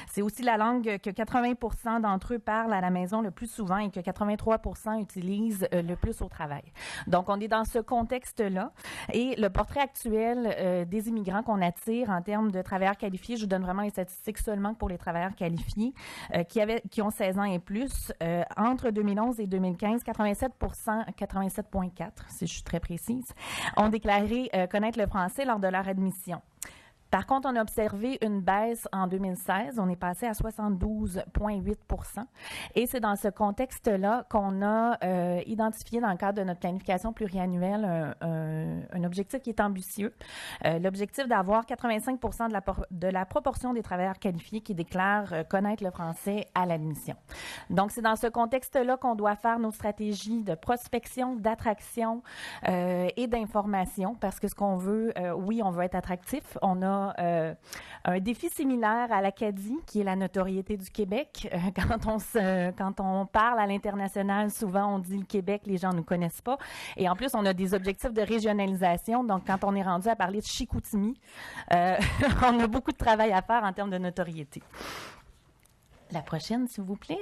S5: C'est aussi la langue que 80% d'entre eux parlent à la maison le plus souvent et que 83% utilisent utilisent le plus au travail. Donc, on est dans ce contexte-là. Et le portrait actuel des immigrants qu'on attire en termes de travailleurs qualifiés, je vous donne vraiment les statistiques seulement pour les travailleurs qualifiés qui ont 16 ans et plus. Entre 2011 et 2015, 87,4 si je suis très précise, ont déclaré connaître le français lors de leur admission. Par contre, on a observé une baisse en 2016. On est passé à 72,8 % et c'est dans ce contexte-là qu'on a identifié dans le cadre de notre planification pluriannuelle un objectif qui est ambitieux. L'objectif d'avoir 85 % de la proportion des travailleurs qualifiés qui déclarent connaître le français à l'admission. Donc, c'est dans ce contexte-là qu'on doit faire nos stratégies de prospection, d'attraction et d'information parce que ce qu'on veut, oui, on veut être attractif. On a un défi similaire à l'Acadie, qui est la notoriété du Québec. Quand on parle à l'international, souvent on dit le Québec, les gens ne nous connaissent pas. Et en plus, on a des objectifs de régionalisation. Donc, quand on est rendu à parler de Chicoutimi, on a beaucoup de travail à faire en termes de notoriété. La prochaine, s'il vous plaît.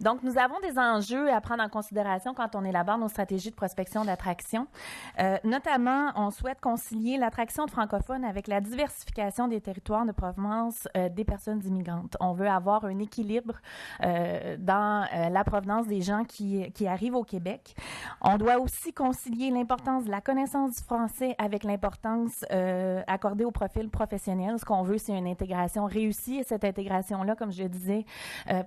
S5: Donc, nous avons des enjeux à prendre en considération quand on élabore nos stratégies de prospection d'attraction. Notamment, on souhaite concilier l'attraction de francophones avec la diversification des territoires de provenance des personnes immigrantes. On veut avoir un équilibre dans la provenance des gens qui arrivent au Québec. On doit aussi concilier l'importance de la connaissance du français avec l'importance accordée au profil professionnel. Ce qu'on veut, c'est une intégration réussie et cette intégration-là, comme je le disais,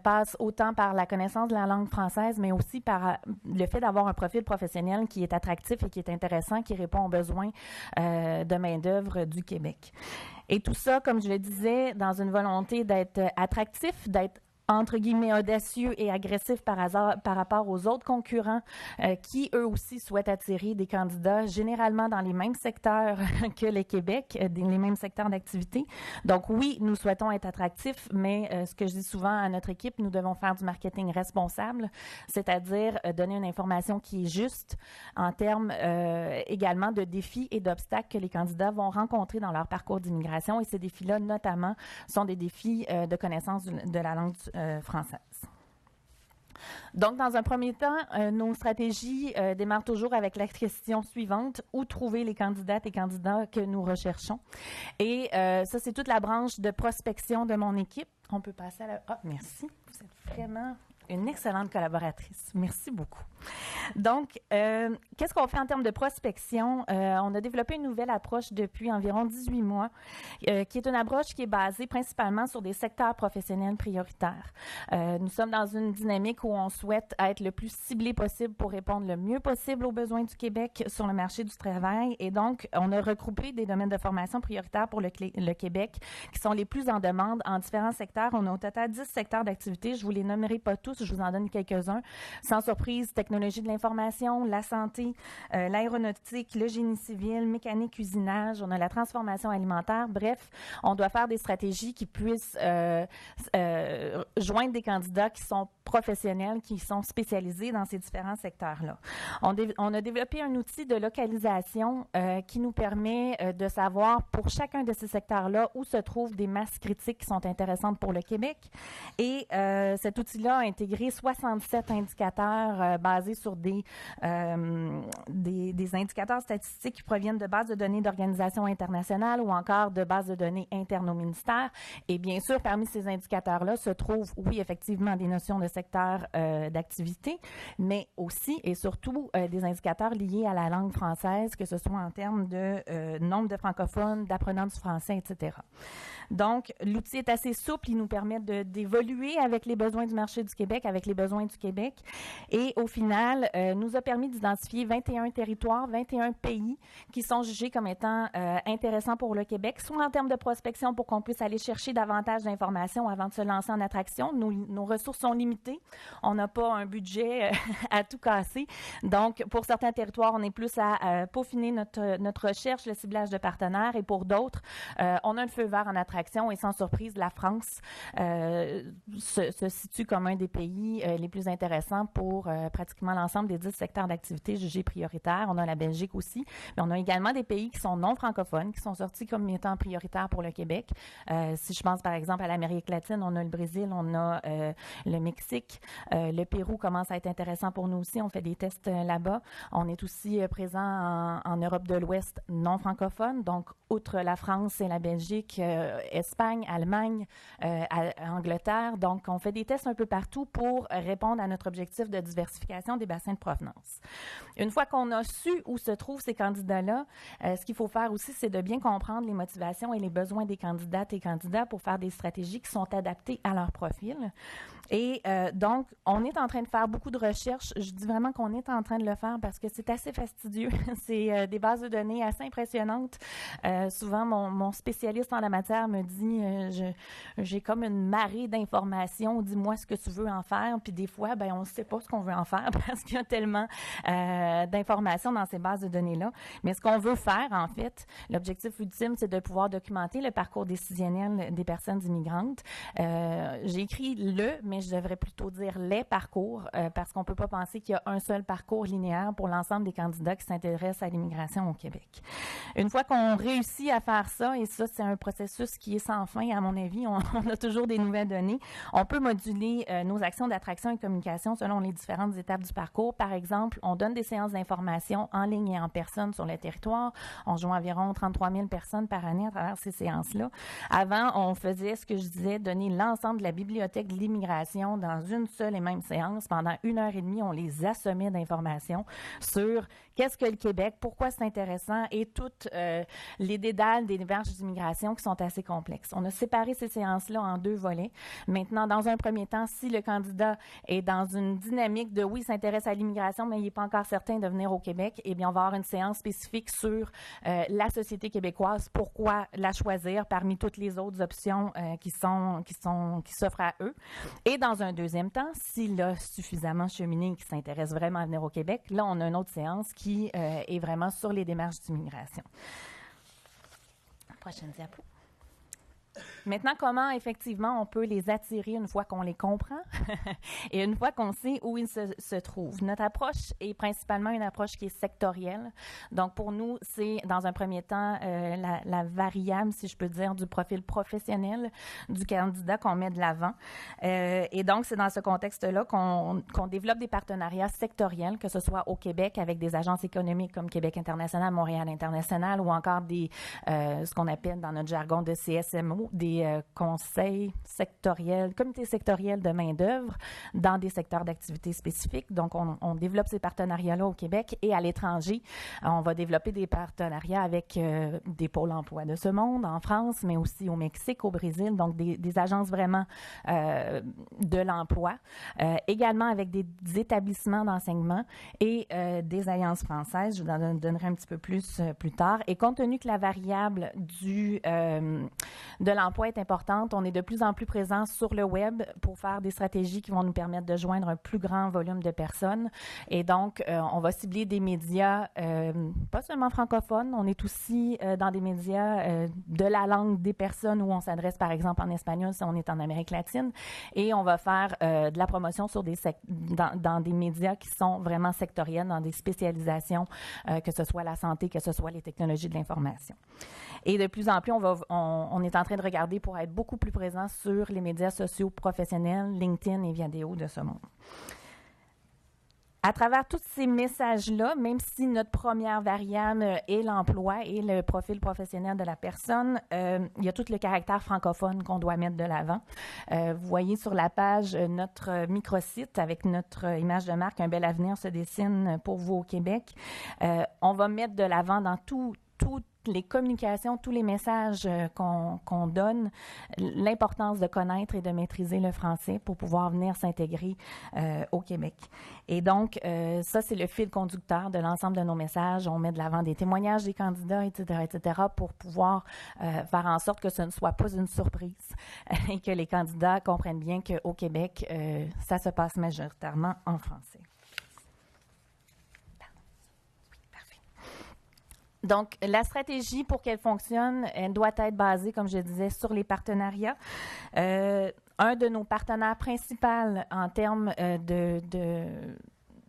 S5: passe autant par la connaissance de la langue française, mais aussi par le fait d'avoir un profil professionnel qui est attractif et qui est intéressant, qui répond aux besoins de main-d'œuvre du Québec. Et tout ça, comme je le disais, dans une volonté d'être attractif, d'être entre guillemets audacieux et agressif par rapport aux autres concurrents qui, eux aussi, souhaitent attirer des candidats généralement dans les mêmes secteurs que le Québec, les mêmes secteurs d'activité. Donc oui, nous souhaitons être attractifs, mais ce que je dis souvent à notre équipe, nous devons faire du marketing responsable, c'est-à-dire donner une information qui est juste en termes également de défis et d'obstacles que les candidats vont rencontrer dans leur parcours d'immigration. Et ces défis-là, notamment, sont des défis de connaissance de la langue française. Donc, dans un premier temps, nos stratégies démarrent toujours avec la question suivante: où trouver les candidates et candidats que nous recherchons? Et ça, c'est toute la branche de prospection de mon équipe. On peut passer à la... Ah, merci. Vous êtes vraiment une excellente collaboratrice. Merci beaucoup. Donc, qu'est-ce qu'on fait en termes de prospection? On a développé une nouvelle approche depuis environ 18 mois, qui est une approche qui est basée principalement sur des secteurs professionnels prioritaires. Nous sommes dans une dynamique où on souhaite être le plus ciblé possible pour répondre le mieux possible aux besoins du Québec sur le marché du travail. Et donc, on a regroupé des domaines de formation prioritaires pour le Québec qui sont les plus en demande en différents secteurs. On a au total 10 secteurs d'activité. Je ne vous les nommerai pas tous, je vous en donne quelques-uns. Sans surprise, technologie de l'information, la santé, l'aéronautique, le génie civil, mécanique, usinage, on a la transformation alimentaire. Bref, on doit faire des stratégies qui puissent joindre des candidats qui sont professionnels, qui sont spécialisés dans ces différents secteurs-là. On a développé un outil de localisation qui nous permet de savoir pour chacun de ces secteurs-là où se trouvent des masses critiques qui sont intéressantes pour le Québec. Et cet outil-là a intégré 67 indicateurs basés sur des indicateurs statistiques qui proviennent de bases de données d'organisations internationales ou encore de bases de données internes au ministère. Et bien sûr, parmi ces indicateurs-là se trouvent, oui, effectivement, des notions de secteur d'activité, mais aussi et surtout des indicateurs liés à la langue française, que ce soit en termes de nombre de francophones, d'apprenants du français, etc. Donc, l'outil est assez souple, il nous permet d'évoluer avec les besoins du marché du Québec, avec les besoins du Québec. Et au final, nous a permis d'identifier 21 territoires, 21 pays qui sont jugés comme étant intéressants pour le Québec, soit en termes de prospection pour qu'on puisse aller chercher davantage d'informations avant de se lancer en attraction. Nos ressources sont limitées. On n'a pas un budget à tout casser. Donc, pour certains territoires, on est plus à peaufiner notre recherche, le ciblage de partenaires. Et pour d'autres, on a le feu vert en attraction. Et sans surprise, la France se situe comme un des pays pays les plus intéressants pour pratiquement l'ensemble des 10 secteurs d'activité jugés prioritaires. On a la Belgique aussi, mais on a également des pays qui sont non francophones, qui sont sortis comme étant prioritaires pour le Québec. Si je pense par exemple à l'Amérique latine, on a le Brésil, on a le Mexique. Le Pérou commence à être intéressant pour nous aussi. On fait des tests là-bas. On est aussi présent en Europe de l'Ouest non francophone, donc outre la France et la Belgique, Espagne, Allemagne, Angleterre. Donc, on fait des tests un peu partout pour répondre à notre objectif de diversification des bassins de provenance. Une fois qu'on a su où se trouvent ces candidats-là, ce qu'il faut faire aussi, c'est de bien comprendre les motivations et les besoins des candidates et candidats pour faire des stratégies qui sont adaptées à leur profil. Et donc, on est en train de faire beaucoup de recherches. Je dis vraiment qu'on est en train de le faire parce que c'est assez fastidieux. C'est des bases de données assez impressionnantes. Souvent, mon spécialiste en la matière me dit j'ai comme une marée d'informations. Dis-moi ce que tu veux en faire. Puis des fois, ben on ne sait pas ce qu'on veut en faire parce qu'il y a tellement d'informations dans ces bases de données-là. Mais ce qu'on veut faire, en fait, l'objectif ultime, c'est de pouvoir documenter le parcours décisionnel des personnes immigrantes. J'ai écrit mais je devrais plutôt dire les parcours, parce qu'on ne peut pas penser qu'il y a un seul parcours linéaire pour l'ensemble des candidats qui s'intéressent à l'immigration au Québec. Une fois qu'on réussit à faire ça, et ça, c'est un processus qui est sans fin, à mon avis, on a toujours des nouvelles données, on peut moduler nos actions d'attraction et de communication selon les différentes étapes du parcours. Par exemple, on donne des séances d'information en ligne et en personne sur le territoire. On joint environ 33 000 personnes par année à travers ces séances-là. Avant, on faisait ce que je disais, donner l'ensemble de la bibliothèque de l'immigration dans une seule et même séance. Pendant 1h30, on les assommait d'informations sur qu'est-ce que le Québec, pourquoi c'est intéressant et toutes les dédales des démarches d'immigration qui sont assez complexes. On a séparé ces séances-là en 2 volets. Maintenant, dans un premier temps, si le candidat est dans une dynamique de oui, il s'intéresse à l'immigration, mais il n'est pas encore certain de venir au Québec, eh bien, on va avoir une séance spécifique sur la société québécoise, pourquoi la choisir parmi toutes les autres options qui s'offrent à eux. Et dans un deuxième temps, s'il a suffisamment cheminé et qu'il s'intéresse vraiment à venir au Québec, là, on a une autre séance qui est vraiment sur les démarches d'immigration. Prochaine diapo. Maintenant, comment effectivement on peut les attirer une fois qu'on les comprend et une fois qu'on sait où ils se trouvent. Notre approche est principalement une approche qui est sectorielle. Donc, pour nous, c'est dans un premier temps la variable, si je peux dire, du profil professionnel du candidat qu'on met de l'avant. Et donc, c'est dans ce contexte-là qu'on développe des partenariats sectoriels, que ce soit au Québec avec des agences économiques comme Québec International, Montréal International ou encore ce qu'on appelle dans notre jargon de CSMO, des conseils sectoriels, comités sectoriels de main-d'œuvre dans des secteurs d'activité spécifiques. Donc, on développe ces partenariats-là au Québec et à l'étranger. On va développer des partenariats avec des pôles emploi de ce monde, en France, mais aussi au Mexique, au Brésil, donc des agences vraiment de l'emploi. Également avec des établissements d'enseignement et des alliances françaises. Je vous en donnerai un petit peu plus tard. Et compte tenu que la variable de l'emploi est importante. On est de plus en plus présent sur le web pour faire des stratégies qui vont nous permettre de joindre un plus grand volume de personnes. Et donc, on va cibler des médias pas seulement francophones, on est aussi dans des médias de la langue des personnes où on s'adresse, par exemple, en espagnol si on est en Amérique latine. Et on va faire de la promotion sur dans des médias qui sont vraiment sectoriels, dans des spécialisations, que ce soit la santé, que ce soit les technologies de l'information. Et de plus en plus, on est en train de regarder pour être beaucoup plus présent sur les médias sociaux professionnels, LinkedIn et Viadeo de ce monde. À travers tous ces messages-là, même si notre première variable est l'emploi et le profil professionnel de la personne, il y a tout le caractère francophone qu'on doit mettre de l'avant. Vous voyez sur la page notre microsite avec notre image de marque « Un bel avenir se dessine pour vous au Québec ». On va mettre de l'avant dans toutes les communications, tous les messages qu'on donne, l'importance de connaître et de maîtriser le français pour pouvoir venir s'intégrer au Québec. Et donc, ça, c'est le fil conducteur de l'ensemble de nos messages. On met de l'avant des témoignages des candidats, etc., pour pouvoir faire en sorte que ce ne soit pas une surprise et que les candidats comprennent bien qu'au Québec, ça se passe majoritairement en français. Donc, la stratégie, pour qu'elle fonctionne, elle doit être basée, comme je disais, sur les partenariats. Un de nos partenaires principaux en termes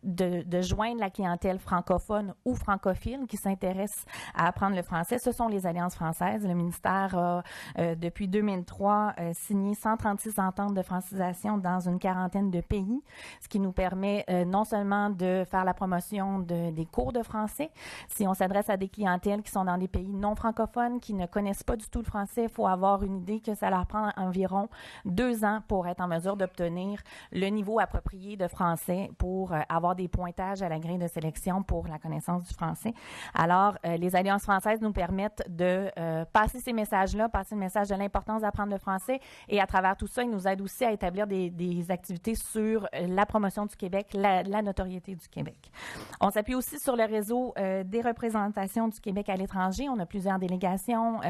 S5: de joindre la clientèle francophone ou francophile qui s'intéresse à apprendre le français, ce sont les Alliances françaises. Le ministère a, depuis 2003, signé 136 ententes de francisation dans une quarantaine de pays, ce qui nous permet non seulement de faire la promotion des cours de français. Si on s'adresse à des clientèles qui sont dans des pays non francophones, qui ne connaissent pas du tout le français, il faut avoir une idée que ça leur prend environ 2 ans pour être en mesure d'obtenir le niveau approprié de français pour avoir des pointages à la grille de sélection pour la connaissance du français. Alors, les Alliances françaises nous permettent de passer ces messages-là, passer le message de l'importance d'apprendre le français, et à travers tout ça, ils nous aident aussi à établir des activités sur la promotion du Québec, la notoriété du Québec. On s'appuie aussi sur le réseau des représentations du Québec à l'étranger. On a plusieurs délégations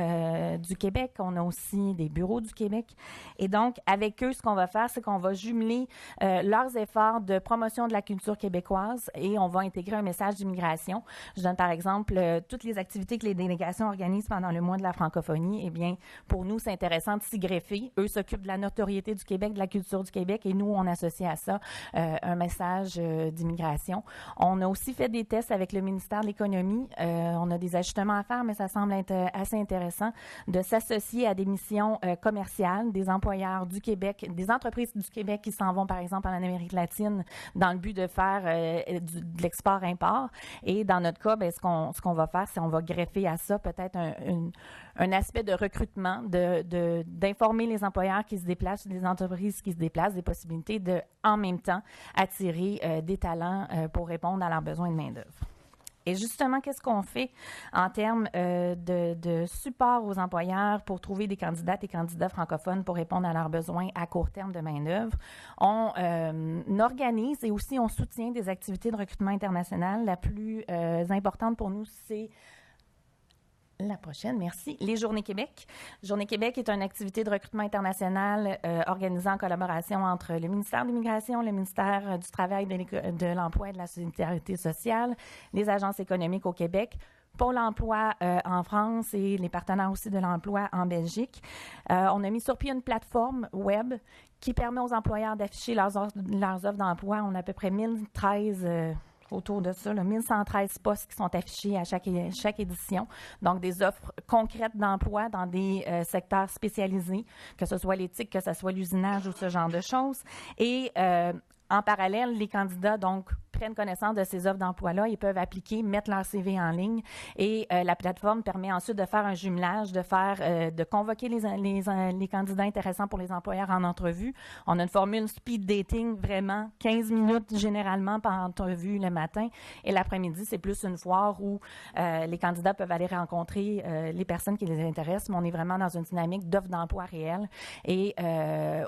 S5: du Québec, on a aussi des bureaux du Québec. Et donc, avec eux, ce qu'on va faire, c'est qu'on va jumeler leurs efforts de promotion de la culture québécoise et on va intégrer un message d'immigration. Je donne par exemple toutes les activités que les délégations organisent pendant le mois de la francophonie. Eh bien, pour nous, c'est intéressant de s'y greffer. Eux s'occupent de la notoriété du Québec, de la culture du Québec, et nous, on associe à ça un message d'immigration. On a aussi fait des tests avec le ministère de l'Économie. On a des ajustements à faire, mais ça semble être assez intéressant de s'associer à des missions commerciales, des employeurs du Québec, des entreprises du Québec qui s'en vont, par exemple, en Amérique latine dans le but de faire de l'export-import. Et dans notre cas, ce qu'on va faire, c'est qu'on va greffer à ça peut-être un aspect de recrutement, d'informer les employeurs qui se déplacent, les entreprises qui se déplacent, des possibilités de, en même temps, attirer des talents pour répondre à leurs besoins de main-d'œuvre. Et justement, qu'est-ce qu'on fait en termes de support aux employeurs pour trouver des candidates et candidats francophones pour répondre à leurs besoins à court terme de main-d'œuvre? On organise et aussi on soutient des activités de recrutement international. La plus importante pour nous, c'est la prochaine, merci. Les Journées Québec. Journées Québec est une activité de recrutement international organisée en collaboration entre le ministère de l'Immigration, le ministère du Travail, de l'Emploi et de la Solidarité sociale, les agences économiques au Québec, Pôle emploi en France et les partenaires aussi de l'emploi en Belgique. On a mis sur pied une plateforme web qui permet aux employeurs d'afficher leurs offres d'emploi. On a à peu près 1013 autour de ça, 1113 postes qui sont affichés à chaque édition. Donc, des offres concrètes d'emploi dans des secteurs spécialisés, que ce soit l'éthique, que ce soit l'usinage ou ce genre de choses. Et en parallèle, les candidats, donc, prennent connaissance de ces offres d'emploi-là, ils peuvent appliquer, mettre leur CV en ligne et la plateforme permet ensuite de faire un jumelage, de convoquer les candidats intéressants pour les employeurs en entrevue. On a une formule speed dating, vraiment 15 minutes généralement par entrevue le matin et l'après-midi, c'est plus une foire où les candidats peuvent aller rencontrer les personnes qui les intéressent, mais on est vraiment dans une dynamique d'offres d'emploi réelle et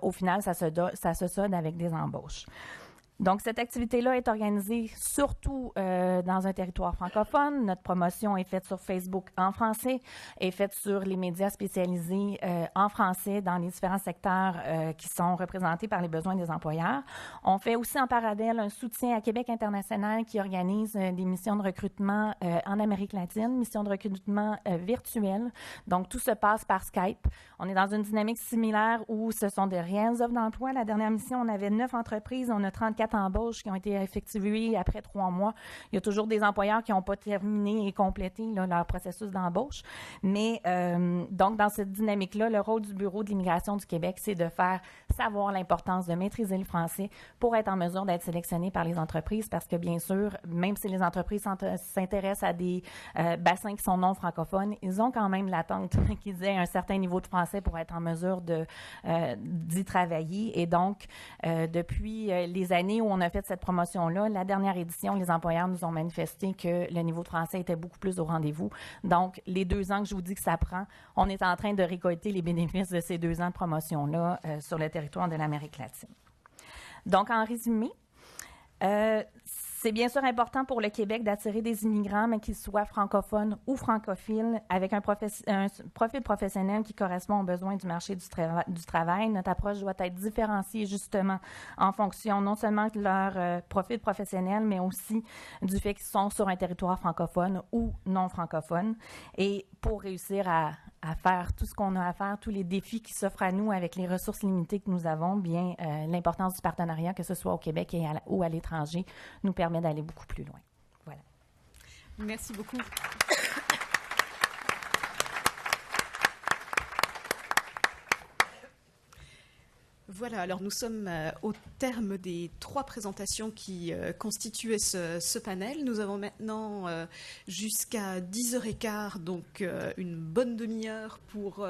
S5: au final, ça se solde avec des embauches. Donc, cette activité-là est organisée surtout dans un territoire francophone. Notre promotion est faite sur Facebook en français, est faite sur les médias spécialisés en français dans les différents secteurs qui sont représentés par les besoins des employeurs. On fait aussi en parallèle un soutien à Québec International qui organise des missions de recrutement en Amérique latine, missions de recrutement virtuelles. Donc, tout se passe par Skype. On est dans une dynamique similaire où ce sont des réelles offres d'emploi. La dernière mission, on avait 9 entreprises, on a 34 embauches qui ont été effectuées après 3 mois. Il y a toujours des employeurs qui n'ont pas terminé et complété leur processus d'embauche. Mais donc, dans cette dynamique-là, le rôle du Bureau de l'immigration du Québec, c'est de faire savoir l'importance de maîtriser le français pour être en mesure d'être sélectionné par les entreprises parce que, bien sûr, même si les entreprises s'intéressent à des bassins qui sont non francophones, ils ont quand même l'attente qu'ils aient un certain niveau de français pour être en mesure d'y travailler. Et donc, depuis les années où on a fait cette promotion-là, la dernière édition, les employeurs nous ont manifesté que le niveau de français était beaucoup plus au rendez-vous. Donc, les 2 ans que je vous dis que ça prend, on est en train de récolter les bénéfices de ces 2 ans de promotion-là sur le territoire de l'Amérique latine. Donc, en résumé, C'est bien sûr important pour le Québec d'attirer des immigrants, mais qu'ils soient francophones ou francophiles, avec un profil professionnel qui correspond aux besoins du marché du travail. Notre approche doit être différenciée justement en fonction non seulement de leur profil professionnel, mais aussi du fait qu'ils sont sur un territoire francophone ou non francophone. Et pour réussir à faire tout ce qu'on a à faire, tous les défis qui s'offrent à nous avec les ressources limitées que nous avons, bien l'importance du partenariat, que ce soit au Québec ou à l'étranger, nous permet d'aller beaucoup plus loin. Voilà.
S2: Merci beaucoup. Voilà, alors nous sommes au terme des 3 présentations qui constituaient ce panel. Nous avons maintenant jusqu'à 10h15, donc une bonne demi-heure pour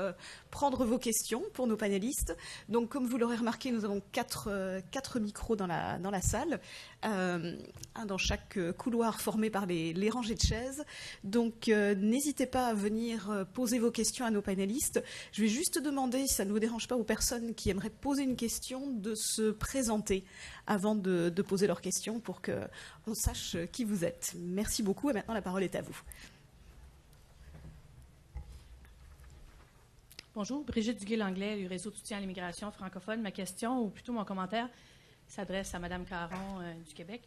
S2: prendre vos questions pour nos panélistes. Donc comme vous l'aurez remarqué, nous avons 4 micros dans la salle, un dans chaque couloir formé par les rangées de chaises. Donc n'hésitez pas à venir poser vos questions à nos panélistes. Je vais juste demander, si ça ne vous dérange pas, aux personnes qui aimeraient poser une question de se présenter avant de poser leurs questions pour qu'on sache qui vous êtes. Merci beaucoup et maintenant la parole est à vous.
S6: Bonjour, Brigitte Duguay-Langlais du Réseau de soutien à l'immigration francophone. Ma question, ou plutôt mon commentaire, s'adresse à Mme Caron du Québec.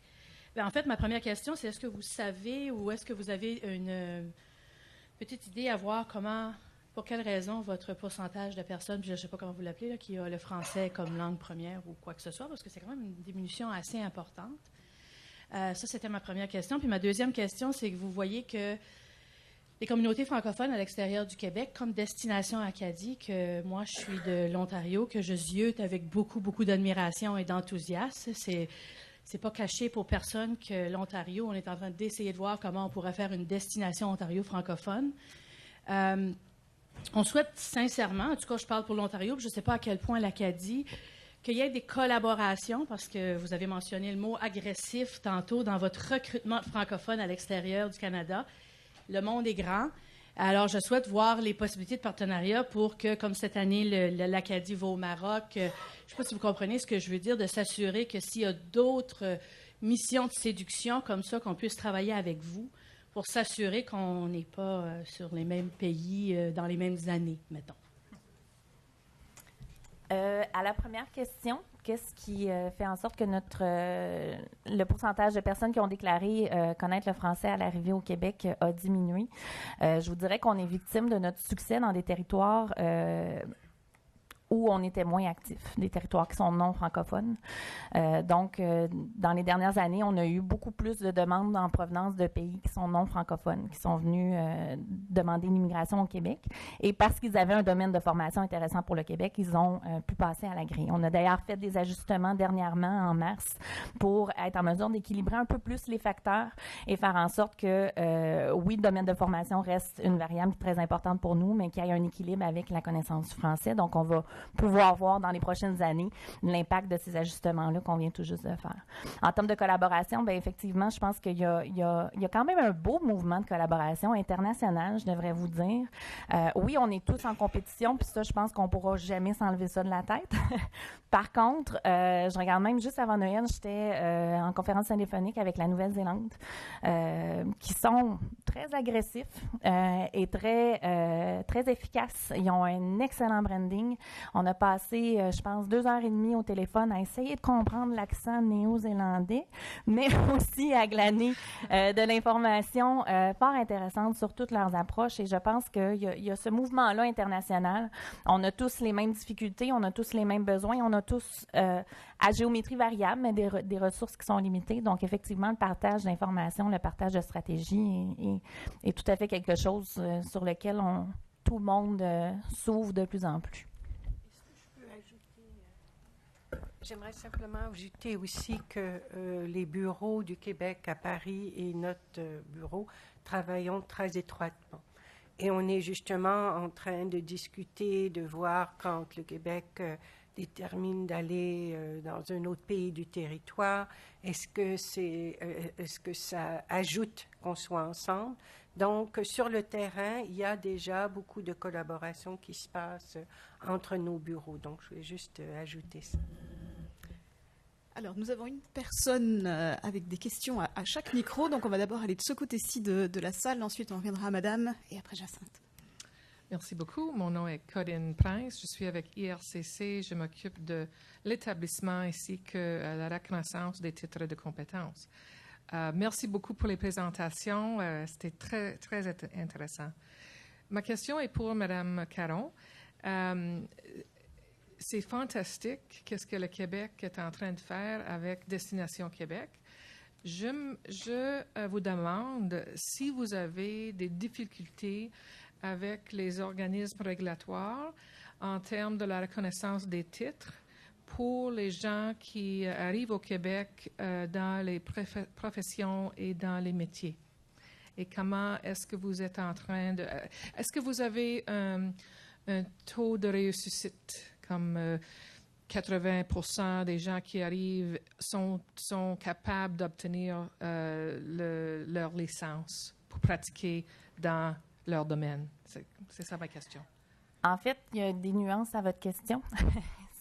S6: Bien, en fait, ma première question, c'est est-ce que vous savez ou est-ce que vous avez une petite idée à voir pour quelle raison votre pourcentage de personnes, puis je ne sais pas comment vous l'appelez, là, qui a le français comme langue première ou quoi que ce soit, parce que c'est quand même une diminution assez importante. Ça, c'était ma première question. Puis ma deuxième question, c'est que vous voyez que les communautés francophones à l'extérieur du Québec, comme Destination Acadie, que moi, je suis de l'Ontario, que je ziote avec beaucoup, beaucoup d'admiration et d'enthousiasme. C'est pas caché pour personne que l'Ontario, on est en train d'essayer de voir comment on pourrait faire une destination Ontario francophone. On souhaite sincèrement, en tout cas je parle pour l'Ontario, puis je ne sais pas à quel point l'Acadie, qu'il y ait des collaborations, parce que vous avez mentionné le mot agressif tantôt dans votre recrutement francophone à l'extérieur du Canada. Le monde est grand. Alors, je souhaite voir les possibilités de partenariat pour que, comme cette année, l'Acadie va au Maroc. Je ne sais pas si vous comprenez ce que je veux dire, de s'assurer que s'il y a d'autres missions de séduction comme ça, qu'on puisse travailler avec vous, pour s'assurer qu'on n'est pas sur les mêmes pays dans les mêmes années, mettons.
S5: À la première question, qu'est-ce qui fait en sorte que le pourcentage de personnes qui ont déclaré connaître le français à l'arrivée au Québec a diminué? Je vous dirais qu'on est victime de notre succès dans des territoires où on était moins actif, des territoires qui sont non francophones. Donc, dans les dernières années, on a eu beaucoup plus de demandes en provenance de pays qui sont non francophones, qui sont venus demander l'immigration au Québec. Et parce qu'ils avaient un domaine de formation intéressant pour le Québec, ils ont pu passer à la grille. On a d'ailleurs fait des ajustements dernièrement, en mars, pour être en mesure d'équilibrer un peu plus les facteurs et faire en sorte que, oui, le domaine de formation reste une variable très importante pour nous, mais qu'il y ait un équilibre avec la connaissance du français. Donc, on va pouvoir voir dans les prochaines années l'impact de ces ajustements-là qu'on vient tout juste de faire. En termes de collaboration, bien, effectivement, je pense qu'il y a quand même un beau mouvement de collaboration international, je devrais vous dire. Oui, on est tous en compétition, puis ça, je pense qu'on ne pourra jamais s'enlever ça de la tête. Par contre, je regarde même juste avant Noël, j'étais en conférence téléphonique avec la Nouvelle-Zélande, qui sont très agressifs et très efficaces. Ils ont un excellent branding. On a passé, je pense, 2h30 au téléphone à essayer de comprendre l'accent néo-zélandais, mais aussi à glaner de l'information fort intéressante sur toutes leurs approches. Et je pense qu'il y a ce mouvement-là international. On a tous les mêmes difficultés, on a tous les mêmes besoins, on a tous à géométrie variable, mais des ressources qui sont limitées. Donc, effectivement, le partage d'informations, le partage de stratégies est tout à fait quelque chose sur lequel tout le monde s'ouvre de plus en plus.
S3: J'aimerais simplement ajouter aussi que les bureaux du Québec à Paris et notre bureau travaillons très étroitement. Et on est justement en train de discuter, de voir quand le Québec détermine d'aller dans un autre pays du territoire, est-ce que ça ajoute qu'on soit ensemble? Donc, sur le terrain, il y a déjà beaucoup de collaboration qui se passe entre nos bureaux. Donc, je vais juste ajouter ça.
S2: Alors, nous avons une personne avec des questions à chaque micro. Donc, on va d'abord aller de ce côté-ci de la salle. Ensuite, on reviendra à Madame et après Jacinthe.
S7: Merci beaucoup. Mon nom est Corinne Prince. Je suis avec IRCC. Je m'occupe de l'établissement ainsi que la reconnaissance des titres de compétences. Merci beaucoup pour les présentations. C'était très, très intéressant. Ma question est pour Madame Caron. C'est fantastique qu'est-ce que le Québec est en train de faire avec Destination Québec. Je vous demande si vous avez des difficultés avec les organismes régulatoires en termes de la reconnaissance des titres pour les gens qui arrivent au Québec dans les professions et dans les métiers. Et comment est-ce que vous êtes en train de... Est-ce que vous avez un taux de réussite comme 80% des gens qui arrivent sont capables d'obtenir leur licence pour pratiquer dans leur domaine? C'est ça ma question.
S5: En fait, il y a des nuances à votre question.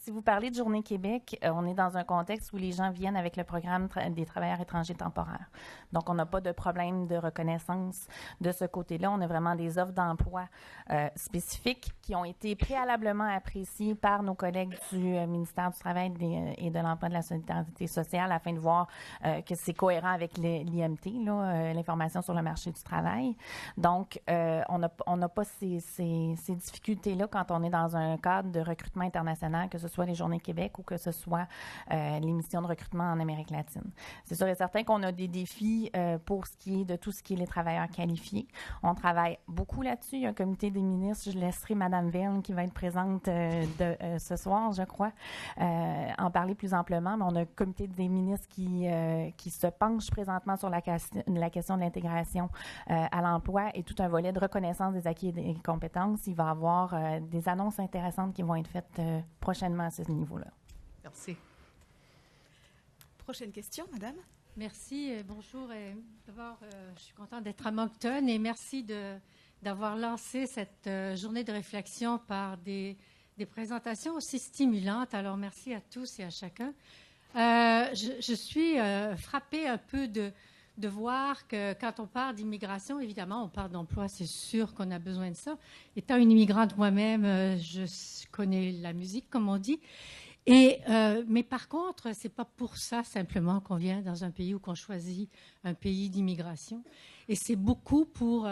S5: Si vous parlez de Journée Québec, on est dans un contexte où les gens viennent avec le programme des travailleurs étrangers temporaires. Donc, on n'a pas de problème de reconnaissance de ce côté-là. On a vraiment des offres d'emploi spécifiques qui ont été préalablement appréciées par nos collègues du ministère du Travail et de l'Emploi et de la Solidarité sociale afin de voir que c'est cohérent avec l'IMT, l'information sur le marché du travail. Donc, on n'a pas ces difficultés-là quand on est dans un cadre de recrutement international, que ce soit les Journées Québec ou que ce soit les missions de recrutement en Amérique latine. C'est sûr et certain qu'on a des défis pour ce qui est de tout ce qui est les travailleurs qualifiés. On travaille beaucoup là-dessus. Il y a un comité des ministres. Je laisserai Mme Verne qui va être présente ce soir, je crois, en parler plus amplement. Mais on a un comité des ministres qui se penche présentement sur la question de l'intégration à l'emploi et tout un volet de reconnaissance des acquis et des compétences. Il va y avoir des annonces intéressantes qui vont être faites prochainement à ce niveau-là.
S7: Merci.
S2: Prochaine question, Madame.
S8: Merci. Bonjour. D'abord, je suis contente d'être à Moncton et merci d'avoir lancé cette journée de réflexion par des présentations aussi stimulantes. Alors, merci à tous et à chacun. Je suis frappée un peu de voir que quand on parle d'immigration, évidemment, on parle d'emploi, c'est sûr qu'on a besoin de ça. Étant une immigrante moi-même, je connais la musique, comme on dit. Mais par contre, c'est pas pour ça simplement qu'on vient dans un pays ou qu'on choisit un pays d'immigration. Et c'est beaucoup pour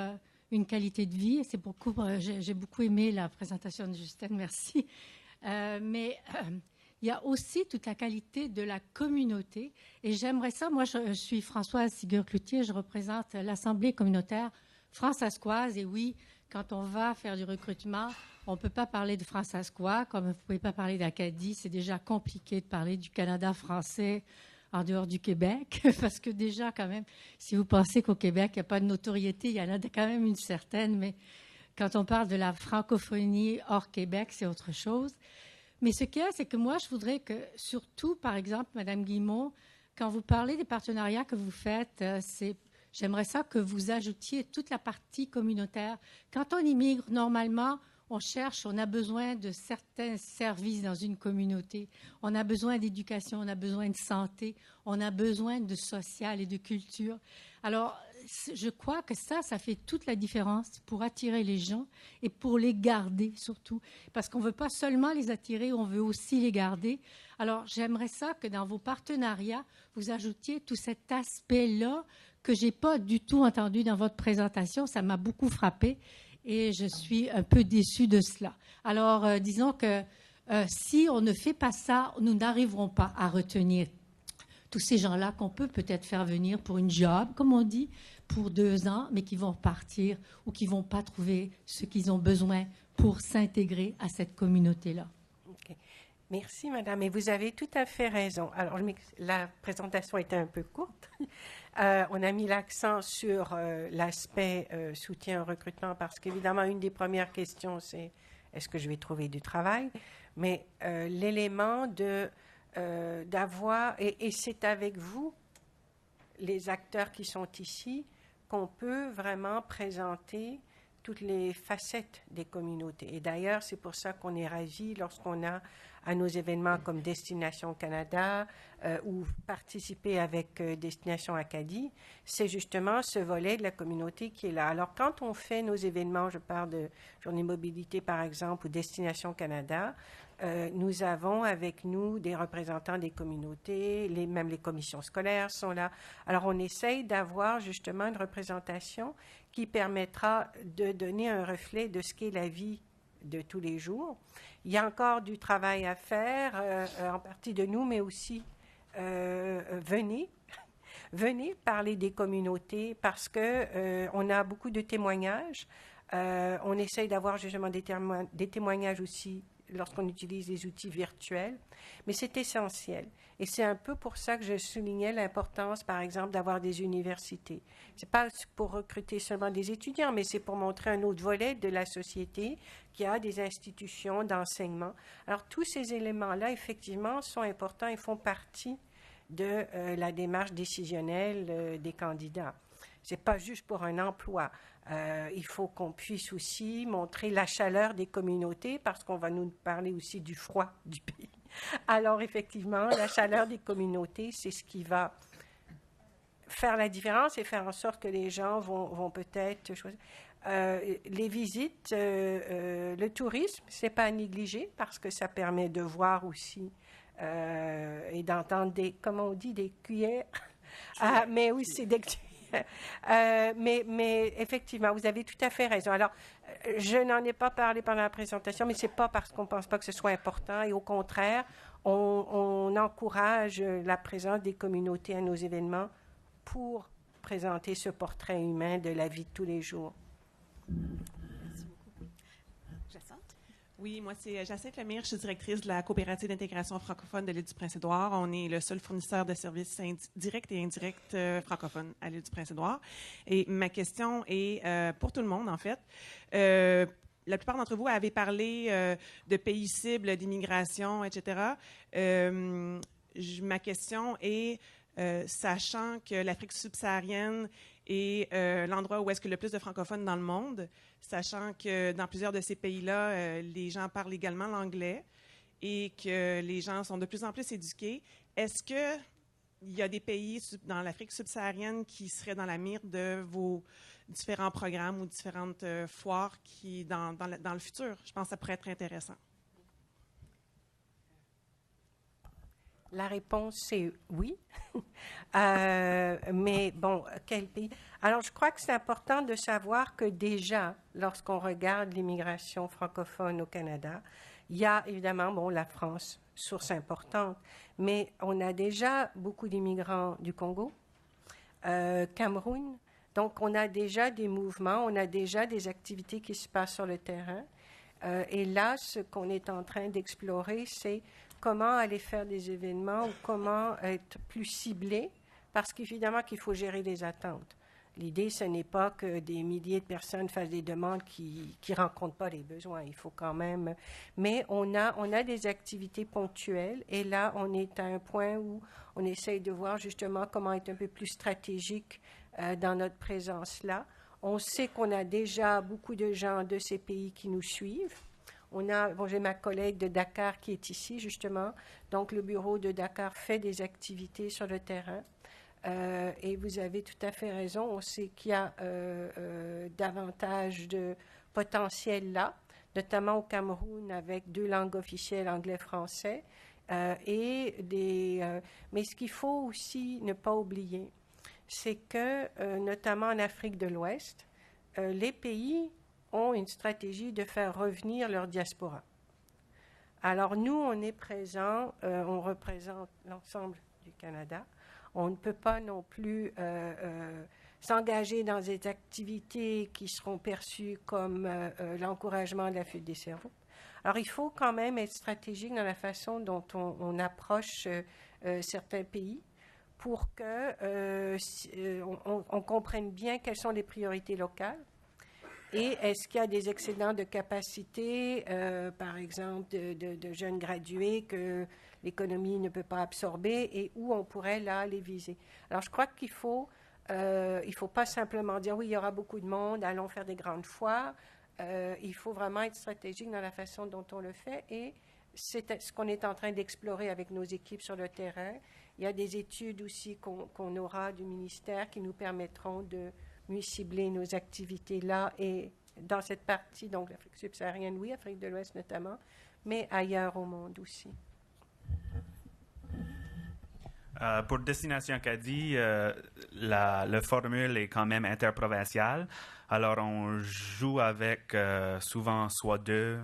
S8: une qualité de vie. C'est beaucoup. J'ai beaucoup aimé la présentation de Justine, merci. Mais il y a aussi toute la qualité de la communauté. Et j'aimerais ça. Moi, je suis Françoise Sigueur-Cloutier. Je représente l'Assemblée communautaire françaiscoise. Et oui, quand on va faire du recrutement, on ne peut pas parler de françaiscois, comme vous ne pouvez pas parler d'Acadie. C'est déjà compliqué de parler du Canada français en dehors du Québec, parce que déjà, quand même, si vous pensez qu'au Québec, il n'y a pas de notoriété, il y en a quand même une certaine, mais quand on parle de la francophonie hors Québec, c'est autre chose. Mais ce qu'il y a, c'est que moi, je voudrais que, surtout, par exemple, Mme Guillemot, quand vous parlez des partenariats que vous faites, j'aimerais ça que vous ajoutiez toute la partie communautaire. Quand on immigre, normalement, on a besoin de certains services dans une communauté. On a besoin d'éducation, on a besoin de santé, on a besoin de social et de culture. Alors, je crois que ça fait toute la différence pour attirer les gens et pour les garder surtout. Parce qu'on ne veut pas seulement les attirer, on veut aussi les garder. Alors, j'aimerais ça que dans vos partenariats, vous ajoutiez tout cet aspect-là que je n'ai pas du tout entendu dans votre présentation. Ça m'a beaucoup frappée. Et je suis un peu déçue de cela. Alors, disons que si on ne fait pas ça, nous n'arriverons pas à retenir tous ces gens-là qu'on peut peut-être faire venir pour une job, comme on dit, pour 2 ans, mais qui vont partir ou qui ne vont pas trouver ce qu'ils ont besoin pour s'intégrer à cette communauté-là.
S3: Okay. Merci, Madame. Et vous avez tout à fait raison. Alors, la présentation était un peu courte. On a mis l'accent sur l'aspect soutien au recrutement parce qu'évidemment, une des premières questions, c'est est-ce que je vais trouver du travail? Mais l'élément d'avoir, et c'est avec vous, les acteurs qui sont ici, qu'on peut vraiment présenter toutes les facettes des communautés. Et d'ailleurs, c'est pour ça qu'on est ravis lorsqu'on a à nos événements comme Destination Canada ou participer avec Destination Acadie, c'est justement ce volet de la communauté qui est là. Alors, quand on fait nos événements, je parle de Journée Mobilité, par exemple, ou Destination Canada, nous avons avec nous des représentants des communautés, même les commissions scolaires sont là. Alors, on essaye d'avoir justement une représentation qui permettra de donner un reflet de ce qu'est la vie de tous les jours. Il y a encore du travail à faire, en partie de nous, mais aussi venez parler des communautés parce que on a beaucoup de témoignages. On essaye d'avoir justement des témoignages aussi lorsqu'on utilise les outils virtuels, mais c'est essentiel. Et c'est un peu pour ça que je soulignais l'importance, par exemple, d'avoir des universités. C'est pas pour recruter seulement des étudiants, mais c'est pour montrer un autre volet de la société qui a des institutions d'enseignement. Alors, tous ces éléments-là, effectivement, sont importants et font partie de la démarche décisionnelle des candidats. C'est pas juste pour un emploi. Il faut qu'on puisse aussi montrer la chaleur des communautés parce qu'on va nous parler aussi du froid du pays. Alors, effectivement, la chaleur des communautés, c'est ce qui va faire la différence et faire en sorte que les gens vont peut-être choisir. Les visites, le tourisme, c'est pas à négliger parce que ça permet de voir aussi et d'entendre comment on dit, des cuillères, mais oui, c'est des mais effectivement, vous avez tout à fait raison. Alors, je n'en ai pas parlé pendant la présentation, mais c'est pas parce qu'on pense pas que ce soit important. Et au contraire, on encourage la présence des communautés à nos événements pour présenter ce portrait humain de la vie de tous les jours.
S2: Merci beaucoup. Jacinthe?
S9: Oui, moi, c'est Jacinthe Lemire. Je suis directrice de la coopérative d'intégration francophone de l'île du Prince-Édouard. On est le seul fournisseur de services directs et indirects francophones à l'île du Prince-Édouard. Et ma question est pour tout le monde, en fait. La plupart d'entre vous avez parlé de pays cibles, d'immigration, etc. Ma question est, sachant que l'Afrique subsaharienne est l'endroit où est-ce que le plus de francophones dans le monde, sachant que dans plusieurs de ces pays-là, les gens parlent également l'anglais et que les gens sont de plus en plus éduqués, est-ce qu'il y a des pays dans l'Afrique subsaharienne qui seraient dans la mire de vos différents programmes ou différentes foires qui, dans le futur? Je pense que ça pourrait être intéressant.
S3: La réponse, c'est oui. Mais bon, quel pays? Alors, je crois que c'est important de savoir que déjà, lorsqu'on regarde l'immigration francophone au Canada, il y a évidemment, la France, source importante, mais on a déjà beaucoup d'immigrants du Congo, Cameroun. Donc, on a déjà des mouvements, on a déjà des activités qui se passent sur le terrain. Et là, ce qu'on est en train d'explorer, c'est comment aller faire des événements ou comment être plus ciblé, parce qu'évidemment qu'il faut gérer les attentes. L'idée, ce n'est pas que des milliers de personnes fassent des demandes qui ne rencontrent pas les besoins. Il faut quand même... Mais on a des activités ponctuelles et là, on est à un point où on essaye de voir justement comment être un peu plus stratégique dans notre présence là. On sait qu'on a déjà beaucoup de gens de ces pays qui nous suivent. J'ai ma collègue de Dakar qui est ici, justement. Donc, le bureau de Dakar fait des activités sur le terrain. Et vous avez tout à fait raison. On sait qu'il y a davantage de potentiel là, notamment au Cameroun avec 2 langues officielles, anglais-français. Mais ce qu'il faut aussi ne pas oublier, c'est que, notamment en Afrique de l'Ouest, les pays ont une stratégie de faire revenir leur diaspora. Alors, nous, on est présents, on représente l'ensemble du Canada. On ne peut pas non plus s'engager dans des activités qui seront perçues comme l'encouragement de la fuite des cerveaux. Alors, il faut quand même être stratégique dans la façon dont on approche certains pays pour qu'on comprenne bien quelles sont les priorités locales. Et est-ce qu'il y a des excédents de capacité, par exemple, de jeunes gradués que l'économie ne peut pas absorber et où on pourrait là les viser? Alors, je crois qu'il faut pas simplement dire oui, il y aura beaucoup de monde, allons faire des grandes foires. Il faut vraiment être stratégique dans la façon dont on le fait et c'est ce qu'on est en train d'explorer avec nos équipes sur le terrain. Il y a des études aussi qu'on aura du ministère qui nous permettront de mieux cibler nos activités là et dans cette partie, donc l'Afrique subsaharienne, oui, Afrique de l'Ouest notamment, mais ailleurs au monde aussi.
S4: Pour Destination Acadie, la formule est quand même interprovinciale. Alors, on joue avec souvent soit 2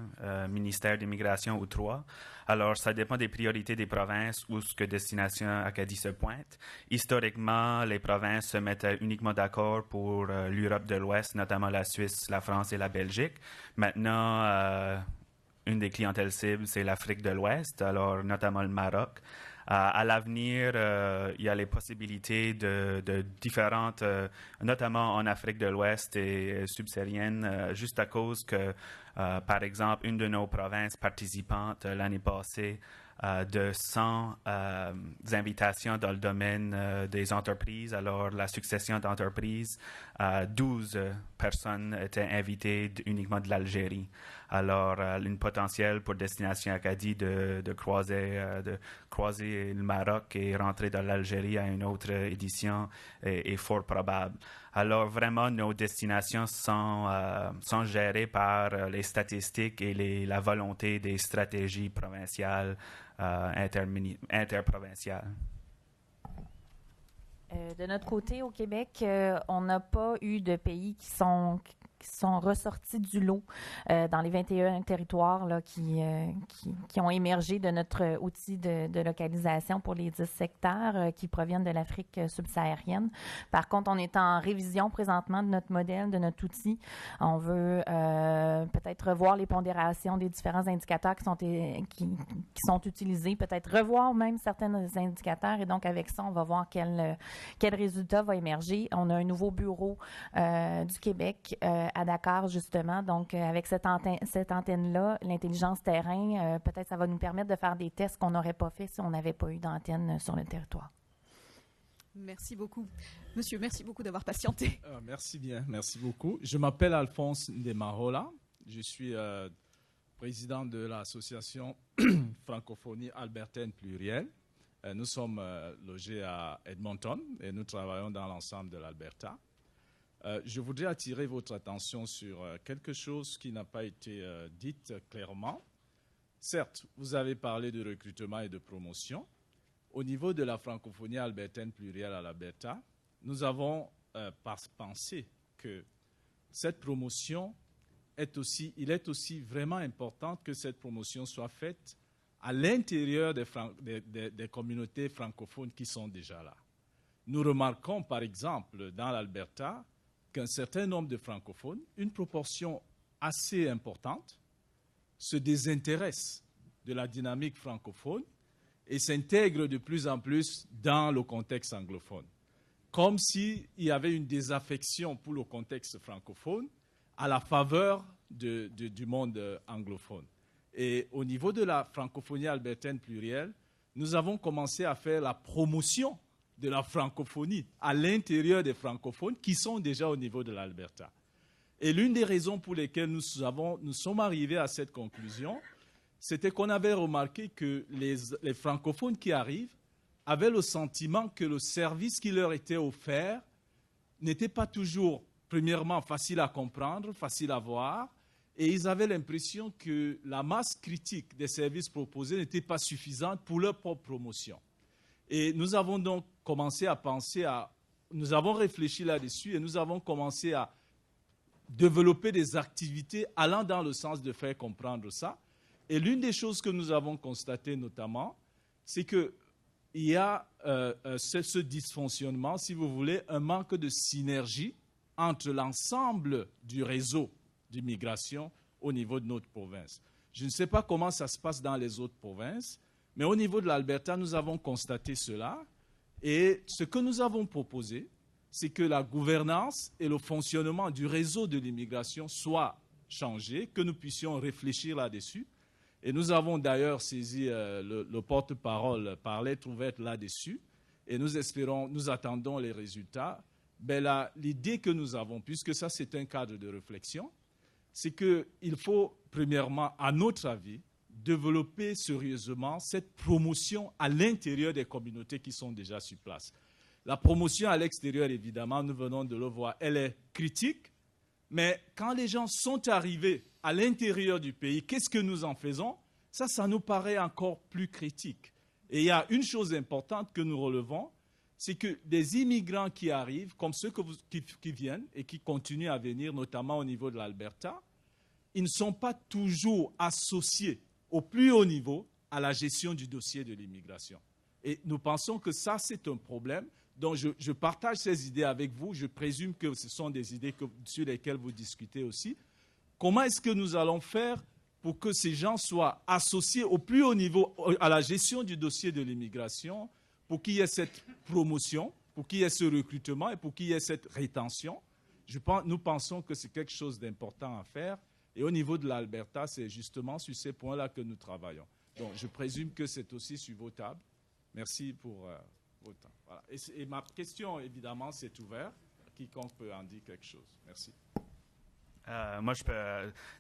S4: ministères d'immigration ou 3. Alors, ça dépend des priorités des provinces où ce que Destination Acadie se pointe. Historiquement, les provinces se mettaient uniquement d'accord pour l'Europe de l'Ouest, notamment la Suisse, la France et la Belgique. Maintenant, une des clientèles cibles, c'est l'Afrique de l'Ouest, alors notamment le Maroc. À l'avenir, il y a les possibilités de différentes, notamment en Afrique de l'Ouest et subsaharienne, juste à cause que, par exemple, une de nos provinces participantes l'année passée de 100 invitations dans le domaine des entreprises. Alors, la succession d'entreprises, 12 personnes étaient invitées uniquement de l'Algérie. Alors, une potentielle pour Destination Acadie de croiser le Maroc et rentrer dans l'Algérie à une autre édition est fort probable. Alors, vraiment, nos destinations sont gérées par les statistiques et la volonté des stratégies provinciales interprovinciales.
S5: De notre côté, au Québec, on n'a pas eu de pays qui sont ressortis du lot dans les 21 territoires là, qui ont émergé de notre outil de localisation pour les 10 secteurs qui proviennent de l'Afrique subsaharienne. Par contre, on est en révision présentement de notre modèle, de notre outil. On veut peut-être revoir les pondérations des différents indicateurs qui sont utilisés, peut-être revoir même certains indicateurs. Et donc, avec ça, on va voir quel résultat va émerger. On a un nouveau bureau du Québec à Dakar, justement. Donc, avec cette antenne-là, l'intelligence terrain, peut-être ça va nous permettre de faire des tests qu'on n'aurait pas fait si on n'avait pas eu d'antenne sur le territoire.
S2: Merci beaucoup. Monsieur, merci beaucoup d'avoir patienté.
S10: Merci bien, merci beaucoup. Je m'appelle Alphonse Ndemahola. Je suis président de l'association Francophonie albertaine plurielle. Nous sommes logés à Edmonton et nous travaillons dans l'ensemble de l'Alberta. Je voudrais attirer votre attention sur quelque chose qui n'a pas été dit clairement. Certes, vous avez parlé de recrutement et de promotion. Au niveau de la francophonie albertaine plurielle à l'Alberta, nous avons pensé que cette promotion est aussi vraiment important que cette promotion soit faite à l'intérieur des communautés francophones qui sont déjà là. Nous remarquons par exemple dans l'Alberta qu'un certain nombre de francophones, une proportion assez importante, se désintéressent de la dynamique francophone et s'intègrent de plus en plus dans le contexte anglophone. Comme s'il y avait une désaffection pour le contexte francophone à la faveur du monde anglophone. Et au niveau de la francophonie albertaine plurielle, nous avons commencé à faire la promotion de la francophonie à l'intérieur des francophones qui sont déjà au niveau de l'Alberta. Et l'une des raisons pour lesquelles nous sommes arrivés à cette conclusion, c'était qu'on avait remarqué que les francophones qui arrivent avaient le sentiment que le service qui leur était offert n'était pas toujours, premièrement, facile à comprendre, facile à voir, et ils avaient l'impression que la masse critique des services proposés n'était pas suffisante pour leur propre promotion. Et nous avons donc commencé à nous avons réfléchi là-dessus et nous avons commencé à développer des activités allant dans le sens de faire comprendre ça. Et l'une des choses que nous avons constatées notamment, c'est qu'il y a ce dysfonctionnement, si vous voulez, un manque de synergie entre l'ensemble du réseau d'immigration au niveau de notre province. Je ne sais pas comment ça se passe dans les autres provinces, mais au niveau de l'Alberta, nous avons constaté cela. Et ce que nous avons proposé, c'est que la gouvernance et le fonctionnement du réseau de l'immigration soient changés, que nous puissions réfléchir là-dessus. Et nous avons d'ailleurs saisi le porte-parole par lettre ouverte là-dessus. Et nous attendons les résultats. L'idée que nous avons, puisque ça c'est un cadre de réflexion, c'est qu'il faut premièrement, à notre avis, développer sérieusement cette promotion à l'intérieur des communautés qui sont déjà sur place. La promotion à l'extérieur, évidemment, nous venons de le voir, elle est critique, mais quand les gens sont arrivés à l'intérieur du pays, qu'est-ce que nous en faisons? Ça nous paraît encore plus critique. Et il y a une chose importante que nous relevons, c'est que des immigrants qui arrivent, comme ceux qui viennent et qui continuent à venir, notamment au niveau de l'Alberta, ils ne sont pas toujours associés au plus haut niveau à la gestion du dossier de l'immigration. Et nous pensons que ça, c'est un problème. Donc, je partage ces idées avec vous. Je présume que ce sont des idées sur lesquelles vous discutez aussi. Comment est-ce que nous allons faire pour que ces gens soient associés au plus haut niveau à la gestion du dossier de l'immigration, pour qu'il y ait cette promotion, pour qu'il y ait ce recrutement et pour qu'il y ait cette rétention? Nous pensons que c'est quelque chose d'important à faire. Et au niveau de l'Alberta, c'est justement sur ces points-là que nous travaillons. Donc, je présume que c'est aussi sur vos tables. Merci pour votre temps. Voilà. Et ma question, évidemment, c'est ouvert. Quiconque peut en dire quelque chose. Merci.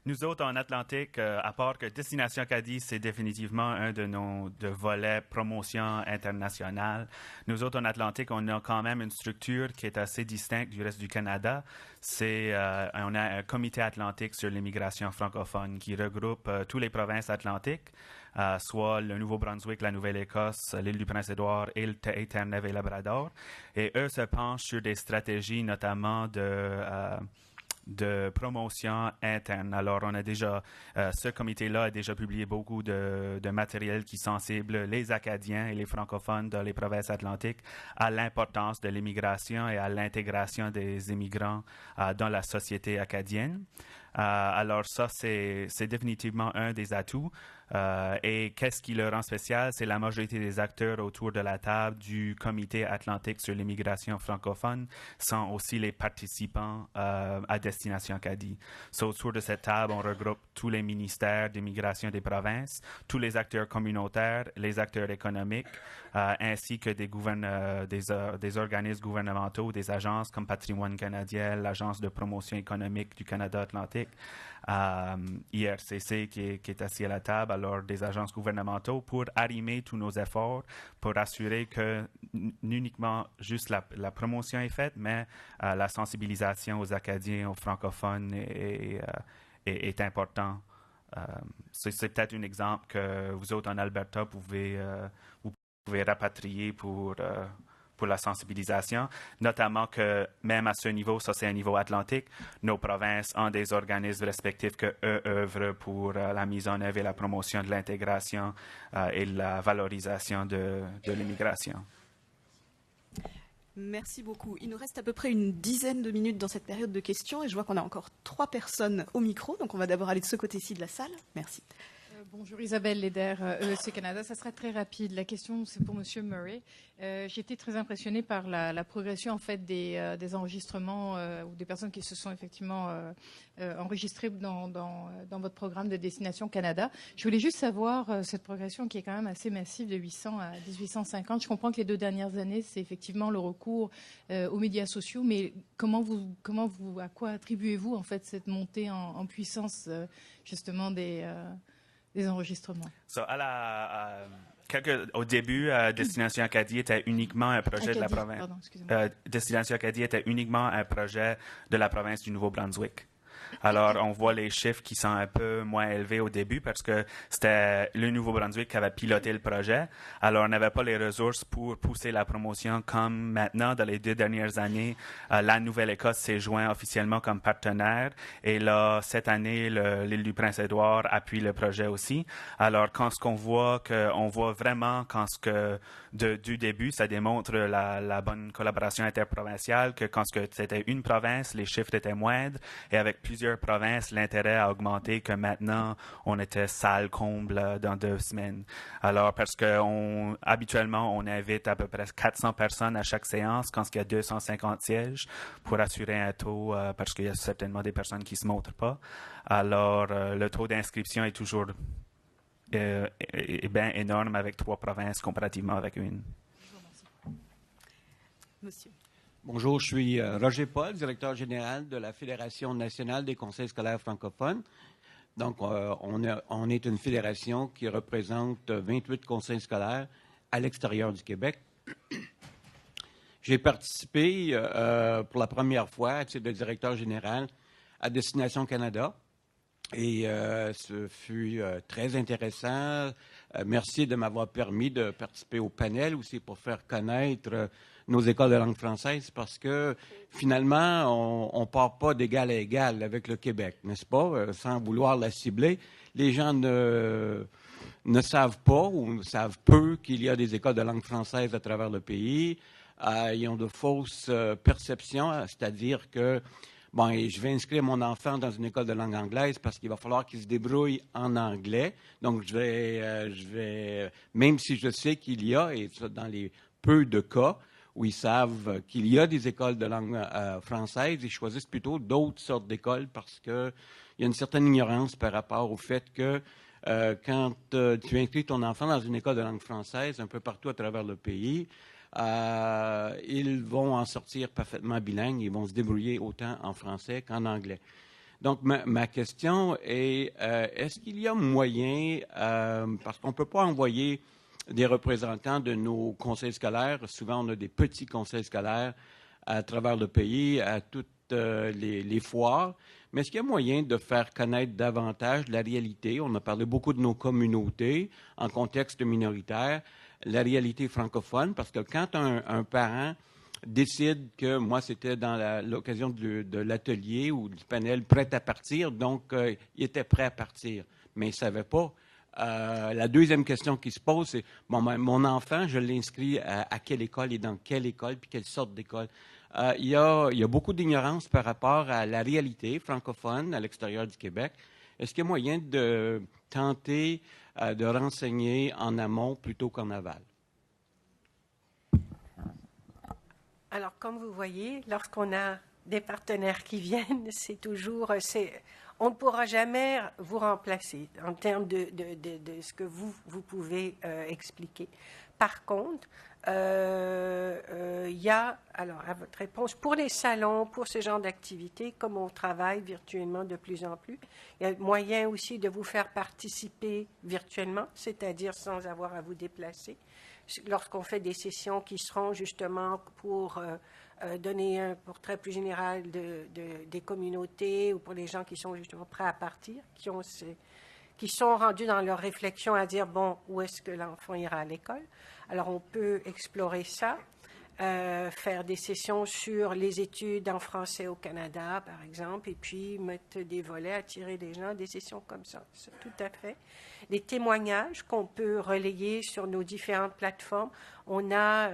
S4: Nous autres, en Atlantique, à part que Destination Acadie, c'est définitivement un de nos volets promotion internationale. Nous autres, en Atlantique, on a quand même une structure qui est assez distincte du reste du Canada. On a un comité atlantique sur l'immigration francophone qui regroupe toutes les provinces atlantiques, soit le Nouveau-Brunswick, la Nouvelle-Écosse, l'île du Prince-Édouard et Terre-Neuve et Labrador. Et eux se penchent sur des stratégies, notamment de promotion interne. Alors, on a déjà, ce comité-là a déjà publié beaucoup de matériel qui sensible les Acadiens et les francophones dans les provinces atlantiques à l'importance de l'immigration et à l'intégration des immigrants dans la société acadienne. Alors ça, c'est définitivement un des atouts. Et qu'est-ce qui le rend spécial? C'est la majorité des acteurs autour de la table du Comité atlantique sur l'immigration francophone sont aussi les participants à Destination Acadie. Autour de cette table, on regroupe tous les ministères d'immigration des provinces, tous les acteurs communautaires, les acteurs économiques, ainsi que des organismes gouvernementaux, des agences comme Patrimoine canadien, l'Agence de promotion économique du Canada atlantique, IRCC qui est assis à la table, alors des agences gouvernementaux, pour arrimer tous nos efforts, pour assurer que uniquement juste la promotion est faite, mais la sensibilisation aux Acadiens, aux francophones est important. C'est peut-être un exemple que vous autres en Alberta vous pouvez rapatrier pour la sensibilisation, notamment que même à ce niveau, ça c'est un niveau atlantique, nos provinces ont des organismes respectifs que eux œuvrent pour la mise en œuvre et la promotion de l'intégration et la valorisation de l'immigration.
S2: Merci beaucoup. Il nous reste à peu près une dizaine de minutes dans cette période de questions et je vois qu'on a encore 3 personnes au micro, donc on va d'abord aller de ce côté-ci de la salle. Merci.
S11: Bonjour Isabelle Leder, EEC Canada. Ça sera très rapide. La question, c'est pour Monsieur Murray. J'ai été très impressionnée par la progression en fait des enregistrements ou des personnes qui se sont effectivement enregistrées dans votre programme de Destination Canada. Je voulais juste savoir cette progression qui est quand même assez massive de 800 à 1850. Je comprends que les 2 dernières années, c'est effectivement le recours aux médias sociaux, mais à quoi attribuez-vous en fait cette montée en puissance justement des enregistrements?
S4: Au début, Destination Acadie était uniquement un projet de la province. Destination Acadie était uniquement un projet de la province du Nouveau-Brunswick. Alors, on voit les chiffres qui sont un peu moins élevés au début parce que c'était le Nouveau-Brunswick qui avait piloté le projet. Alors, on n'avait pas les ressources pour pousser la promotion comme maintenant. Dans les 2 dernières années, la Nouvelle-Écosse s'est joint officiellement comme partenaire. Et là, cette année, l'île du Prince-Édouard appuie le projet aussi. Alors, quand on voit vraiment du début, ça démontre la bonne collaboration interprovinciale, que quand c'était une province, les chiffres étaient moindres. Et avec plusieurs provinces, l'intérêt a augmenté, que maintenant, on était salle comble dans 2 semaines. Alors, parce que habituellement, on invite à peu près 400 personnes à chaque séance quand il y a 250 sièges pour assurer un taux, parce qu'il y a certainement des personnes qui ne se montrent pas. Alors, le taux d'inscription est toujours bien énorme avec 3 provinces comparativement avec une.
S2: Monsieur.
S12: Bonjour, je suis Roger Paul, directeur général de la Fédération nationale des conseils scolaires francophones. Donc, on est une fédération qui représente 28 conseils scolaires à l'extérieur du Québec. J'ai participé pour la première fois à titre de directeur général à Destination Canada. Et ce fut très intéressant. Merci de m'avoir permis de participer au panel aussi pour faire connaître nos écoles de langue française parce que finalement, on ne part pas d'égal à égal avec le Québec, n'est-ce pas? Sans vouloir la cibler. Les gens ne savent pas ou ne savent peu qu'il y a des écoles de langue française à travers le pays. Ils ont de fausses perceptions, c'est-à-dire que bon, et je vais inscrire mon enfant dans une école de langue anglaise parce qu'il va falloir qu'il se débrouille en anglais. Donc, je vais, même si je sais qu'il y a, et ça, dans les peu de cas où ils savent qu'il y a des écoles de langue française, ils choisissent plutôt d'autres sortes d'écoles parce qu'il y a une certaine ignorance par rapport au fait que quand tu inscris ton enfant dans une école de langue française un peu partout à travers le pays, ils vont en sortir parfaitement bilingues. Ils vont se débrouiller autant en français qu'en anglais. Donc, ma question est, est-ce qu'il y a moyen, parce qu'on ne peut pas envoyer des représentants de nos conseils scolaires, souvent on a des petits conseils scolaires à travers le pays, à toutes les foires, mais est-ce qu'il y a moyen de faire connaître davantage la réalité? On a parlé beaucoup de nos communautés en contexte minoritaire, la réalité francophone, parce que quand un parent décide que, moi c'était dans l'occasion de l'atelier ou du panel prêt à partir, donc il était prêt à partir, mais il ne savait pas. La deuxième question qui se pose, c'est, bon, mon enfant, je l'inscris à quelle école et dans quelle école, puis quelle sorte d'école? Il y a beaucoup d'ignorance par rapport à la réalité francophone à l'extérieur du Québec. Est-ce qu'il y a moyen de tenter de renseigner en amont plutôt qu'en aval?
S3: Alors, comme vous voyez, lorsqu'on a des partenaires qui viennent, c'est toujours... on ne pourra jamais vous remplacer en termes de ce que vous pouvez expliquer. Par contre, il y a, alors à votre réponse, pour les salons, pour ce genre d'activité, comme on travaille virtuellement de plus en plus, il y a moyen aussi de vous faire participer virtuellement, c'est-à-dire sans avoir à vous déplacer. Lorsqu'on fait des sessions qui seront justement pour donner un portrait plus général des communautés ou pour les gens qui sont justement prêts à partir, qui sont rendus dans leur réflexion à dire, bon, où est-ce que l'enfant ira à l'école? Alors, on peut explorer ça, faire des sessions sur les études en français au Canada, par exemple, et puis mettre des volets, attirer des gens, des sessions comme ça. C'est tout à fait. Des témoignages qu'on peut relayer sur nos différentes plateformes. On a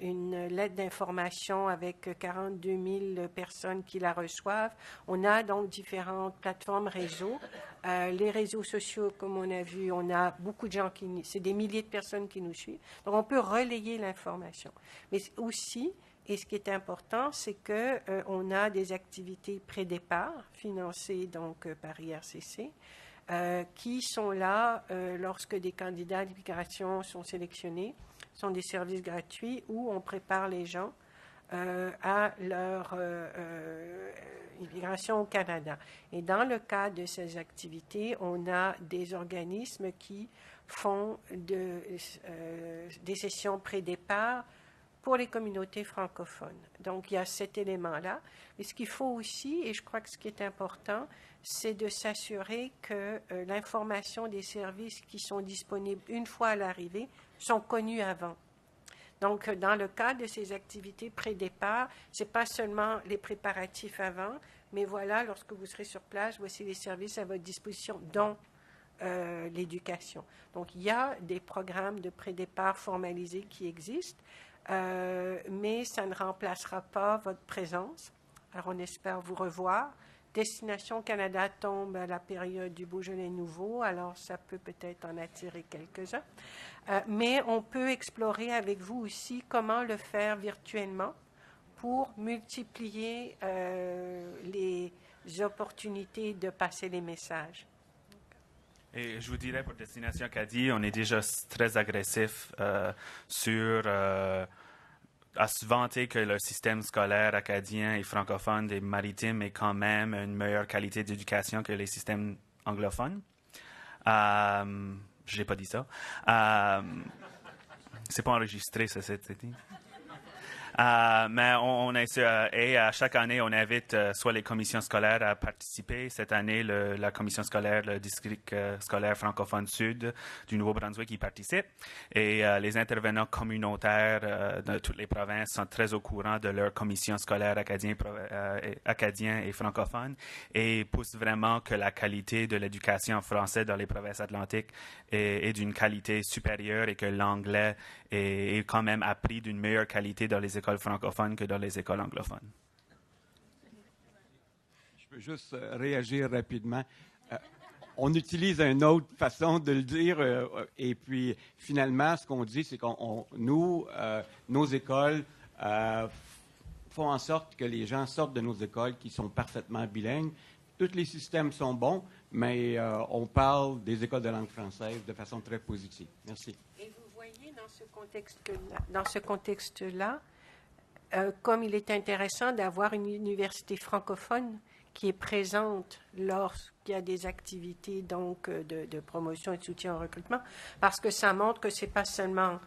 S3: une lettre d'information avec 42 000 personnes qui la reçoivent. On a donc différentes plateformes réseaux. Les réseaux sociaux, comme on a vu, on a beaucoup de gens c'est des milliers de personnes qui nous suivent. Donc, on peut relayer l'information. Mais aussi, et ce qui est important, c'est qu'on a des activités pré-départ financées donc par IRCC qui sont là lorsque des candidats à l'immigration sont sélectionnés. Ce sont des services gratuits où on prépare les gens à leur immigration au Canada. Et dans le cadre de ces activités, on a des organismes qui font des sessions pré-départ pour les communautés francophones. Donc, il y a cet élément-là. Mais ce qu'il faut aussi, et je crois que ce qui est important, c'est de s'assurer que l'information des services qui sont disponibles une fois à l'arrivée sont connus avant. Donc, dans le cadre de ces activités pré-départ, ce n'est pas seulement les préparatifs avant, mais voilà, lorsque vous serez sur place, voici les services à votre disposition, dont l'éducation. Donc, il y a des programmes de pré-départ formalisés qui existent, mais ça ne remplacera pas votre présence. Alors, on espère vous revoir. Destination Canada tombe à la période du Beaujolais nouveau, alors ça peut peut-être en attirer quelques-uns. Mais on peut explorer avec vous aussi comment le faire virtuellement pour multiplier les opportunités de passer les messages.
S4: Et je vous dirais, pour Destination Acadie, on est déjà très agressif sur... à se vanter que le système scolaire acadien et francophone des maritimes est quand même une meilleure qualité d'éducation que les systèmes anglophone. Je n'ai pas dit ça. C'est pas enregistré, ça, c'était dit. Mais et chaque année, on invite soit les commissions scolaires à participer. Cette année, la commission scolaire, le district scolaire francophone sud du Nouveau-Brunswick y participe. Et les intervenants communautaires de toutes les provinces sont très au courant de leur commission scolaire acadien et francophone et poussent vraiment que la qualité de l'éducation en français dans les provinces atlantiques est d'une qualité supérieure et que l'anglais est quand même appris d'une meilleure qualité dans les écoles francophones que dans les écoles anglophones.
S12: Je peux juste réagir rapidement. On utilise une autre façon de le dire et puis finalement, ce qu'on dit, c'est nos écoles font en sorte que les gens sortent de nos écoles qui sont parfaitement bilingues. Tous les systèmes sont bons, mais on parle des écoles de langue française de façon très positive. Merci.
S3: Et vous voyez dans ce contexte-là, comme il est intéressant d'avoir une université francophone qui est présente lorsqu'il y a des activités donc de promotion et de soutien au recrutement, parce que ça montre que c'est pas seulement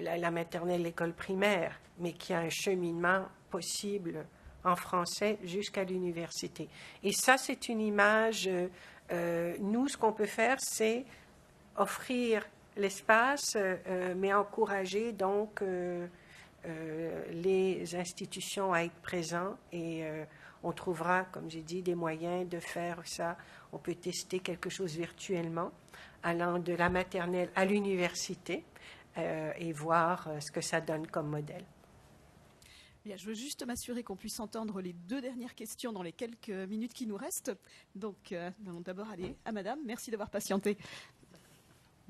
S3: la maternelle, l'école primaire, mais qu'il y a un cheminement possible en français jusqu'à l'université. Et ça, c'est une image. Nous, ce qu'on peut faire, c'est offrir l'espace, mais encourager donc les institutions à être présents et on trouvera, comme j'ai dit, des moyens de faire ça. On peut tester quelque chose virtuellement, allant de la maternelle à l'université et voir ce que ça donne comme modèle.
S2: Bien, je veux juste m'assurer qu'on puisse entendre les 2 dernières questions dans les quelques minutes qui nous restent. Donc, d'abord, aller à Madame. Merci d'avoir patienté.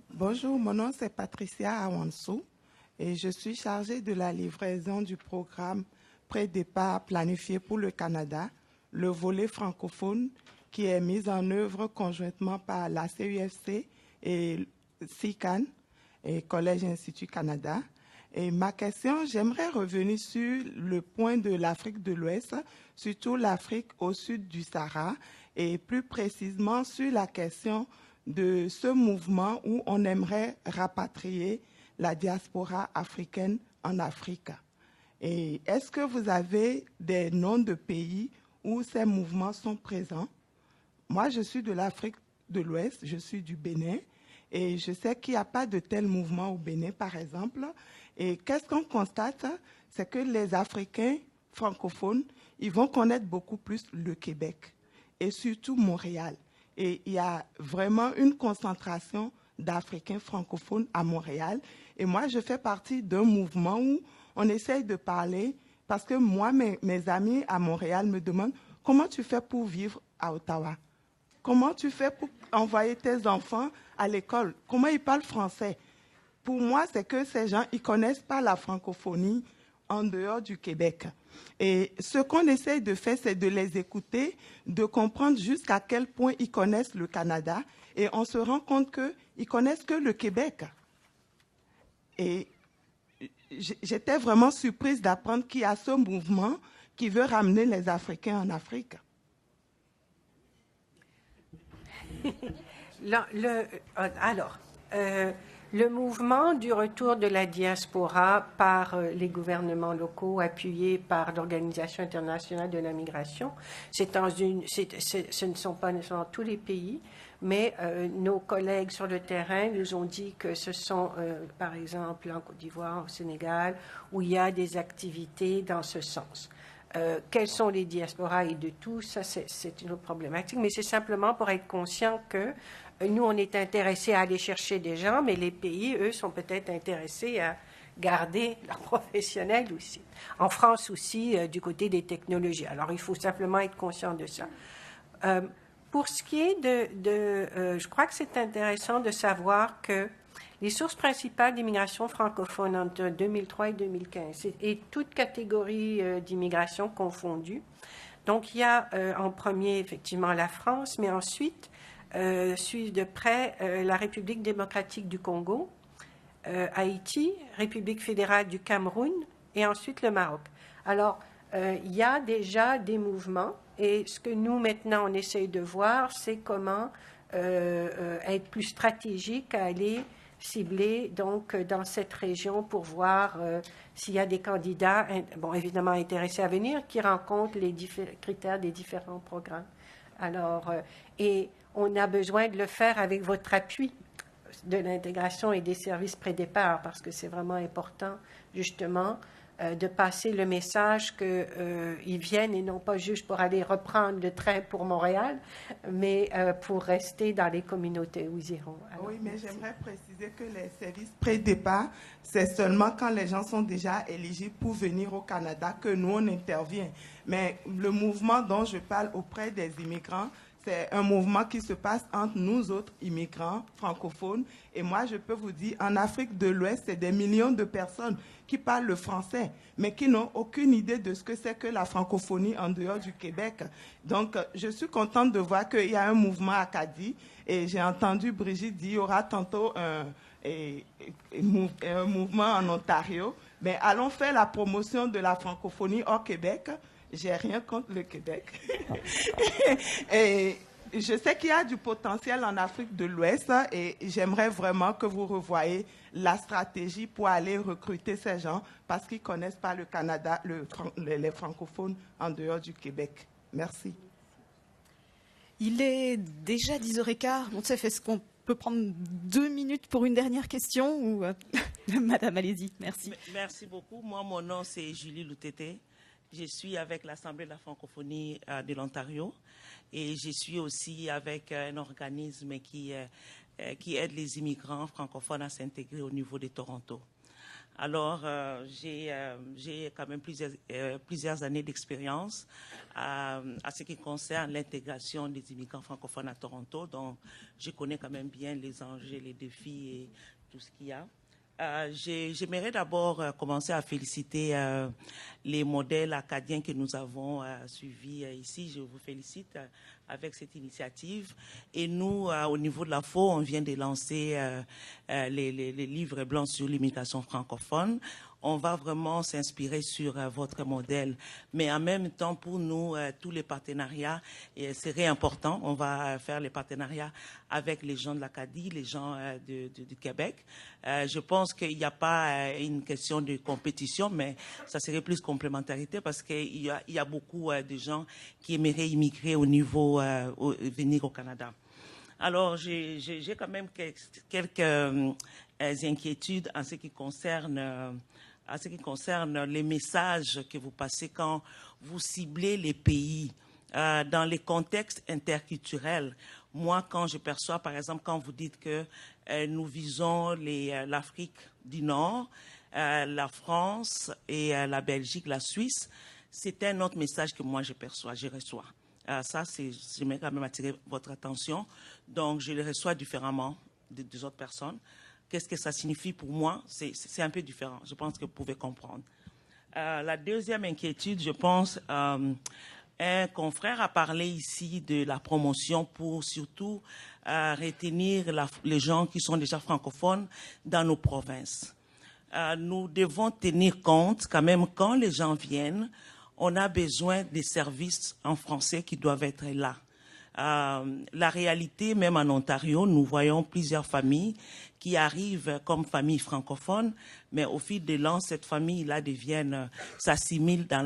S13: Bonjour, mon nom c'est Patricia Awansou et je suis chargée de la livraison du programme Pré-départ planifié pour le Canada, le volet francophone qui est mis en œuvre conjointement par la CUFC et CICAN et Collège Institut Canada. Et ma question, j'aimerais revenir sur le point de l'Afrique de l'Ouest, surtout l'Afrique au sud du Sahara, et plus précisément sur la question de ce mouvement où on aimerait rapatrier la diaspora africaine en Afrique. Et est-ce que vous avez des noms de pays où ces mouvements sont présents? Moi, je suis de l'Afrique de l'Ouest, je suis du Bénin, et je sais qu'il n'y a pas de tel mouvement au Bénin, par exemple. Et qu'est-ce qu'on constate? C'est que les Africains francophones, ils vont connaître beaucoup plus le Québec, et surtout Montréal. Et il y a vraiment une concentration d'Africains francophones à Montréal. Et moi, je fais partie d'un mouvement où on essaye de parler, parce que moi, mes amis à Montréal me demandent comment tu fais pour vivre à Ottawa? Comment tu fais pour envoyer tes enfants à l'école? Comment ils parlent français? Pour moi, c'est que ces gens, ils ne connaissent pas la francophonie en dehors du Québec. Et ce qu'on essaye de faire, c'est de les écouter, de comprendre jusqu'à quel point ils connaissent le Canada. Et on se rend compte qu'ils ne connaissent que le Québec. Et j'étais vraiment surprise d'apprendre qu'il y a ce mouvement qui veut ramener les Africains en Afrique.
S3: Le mouvement du retour de la diaspora par les gouvernements locaux appuyés par l'Organisation internationale de la migration, ce ne sont pas nécessairement tous les pays, mais nos collègues sur le terrain nous ont dit que ce sont, par exemple, en Côte d'Ivoire, au Sénégal, où il y a des activités dans ce sens. Quelles sont les diasporas et de tout, ça c'est une autre problématique, mais c'est simplement pour être conscient que nous, on est intéressés à aller chercher des gens, mais les pays, eux, sont peut-être intéressés à garder leurs professionnels aussi. En France aussi, du côté des technologies. Alors, il faut simplement être conscient de ça. Pour ce qui est je crois que c'est intéressant de savoir que les sources principales d'immigration francophone entre 2003 et 2015, et toute catégorie d'immigration confondue. Donc, il y a en premier, effectivement, la France, mais ensuite, suivent de près la République démocratique du Congo, Haïti, République fédérale du Cameroun et ensuite le Maroc. Alors, il y a déjà des mouvements Et ce que nous, maintenant, on essaye de voir, c'est comment être plus stratégique à aller cibler donc dans cette région pour voir s'il y a des candidats, bon, évidemment intéressés à venir, qui rencontrent les critères des différents programmes. Alors, et on a besoin de le faire avec votre appui de l'intégration et des services pré-départ, parce que c'est vraiment important, justement, de passer le message qu'ils viennent et non pas juste pour aller reprendre le train pour Montréal, mais pour rester dans les communautés où ils iront. Alors,
S13: oui, mais j'aimerais préciser que les services pré-départ, c'est seulement quand les gens sont déjà éligibles pour venir au Canada que nous, on intervient. Mais le mouvement dont je parle auprès des immigrants, c'est un mouvement qui se passe entre nous autres immigrants francophones. Et moi, je peux vous dire, en Afrique de l'Ouest, c'est des millions de personnes qui parlent le français, mais qui n'ont aucune idée de ce que c'est que la francophonie en dehors du Québec. Donc, je suis contente de voir qu'il y a un mouvement à Acadie. Et j'ai entendu Brigitte dire qu'il y aura tantôt un mouvement en Ontario. Mais allons faire la promotion de la francophonie hors Québec. J'ai rien contre le Québec. Et je sais qu'il y a du potentiel en Afrique de l'Ouest et j'aimerais vraiment que vous revoyiez la stratégie pour aller recruter ces gens parce qu'ils ne connaissent pas le Canada, les francophones en dehors du Québec. Merci.
S2: Il est déjà 10h15. Monsef, est-ce qu'on peut prendre 2 minutes pour une dernière question ou Madame, allez-y. Merci.
S14: Merci beaucoup. Moi, mon nom, c'est Julie Loutété. Je suis avec l'Assemblée de la francophonie de l'Ontario et je suis aussi avec un organisme qui aide les immigrants francophones à s'intégrer au niveau de Toronto. Alors, j'ai quand même plusieurs années d'expérience à ce qui concerne l'intégration des immigrants francophones à Toronto, donc je connais quand même bien les enjeux, les défis et tout ce qu'il y a. J'aimerais d'abord commencer à féliciter les modèles acadiens que nous avons suivis ici. Je vous félicite avec cette initiative. Et nous, au niveau de la FO, on vient de lancer les livres blancs sur l'immigration francophone. On va vraiment s'inspirer sur votre modèle. Mais en même temps, pour nous, tous les partenariats seraient importants. On va faire les partenariats avec les gens de l'Acadie, les gens du Québec. Je pense qu'il n'y a pas une question de compétition, mais ça serait plus complémentarité parce qu'il y a beaucoup de gens qui aimeraient immigrer au niveau, venir au Canada. Alors, j'ai quand même quelques inquiétudes en ce qui concerne les messages que vous passez quand vous ciblez les pays dans les contextes interculturels. Moi, quand je perçois, par exemple, quand vous dites que nous visons l'Afrique du Nord, la France et la Belgique, la Suisse, c'est un autre message que moi je perçois, je reçois. Ça, j'aimerais quand même attirer votre attention. Donc, je le reçois différemment des autres personnes. Qu'est-ce que ça signifie pour moi? C'est un peu différent. Je pense que vous pouvez comprendre. La deuxième inquiétude, je pense, un confrère a parlé ici de la promotion pour surtout retenir les gens qui sont déjà francophones dans nos provinces. Nous devons tenir compte quand même quand les gens viennent, on a besoin des services en français qui doivent être là. La réalité, même en Ontario, nous voyons plusieurs familles qui arrivent comme familles francophones, mais au fil des ans, cette famille-là s'assimile dans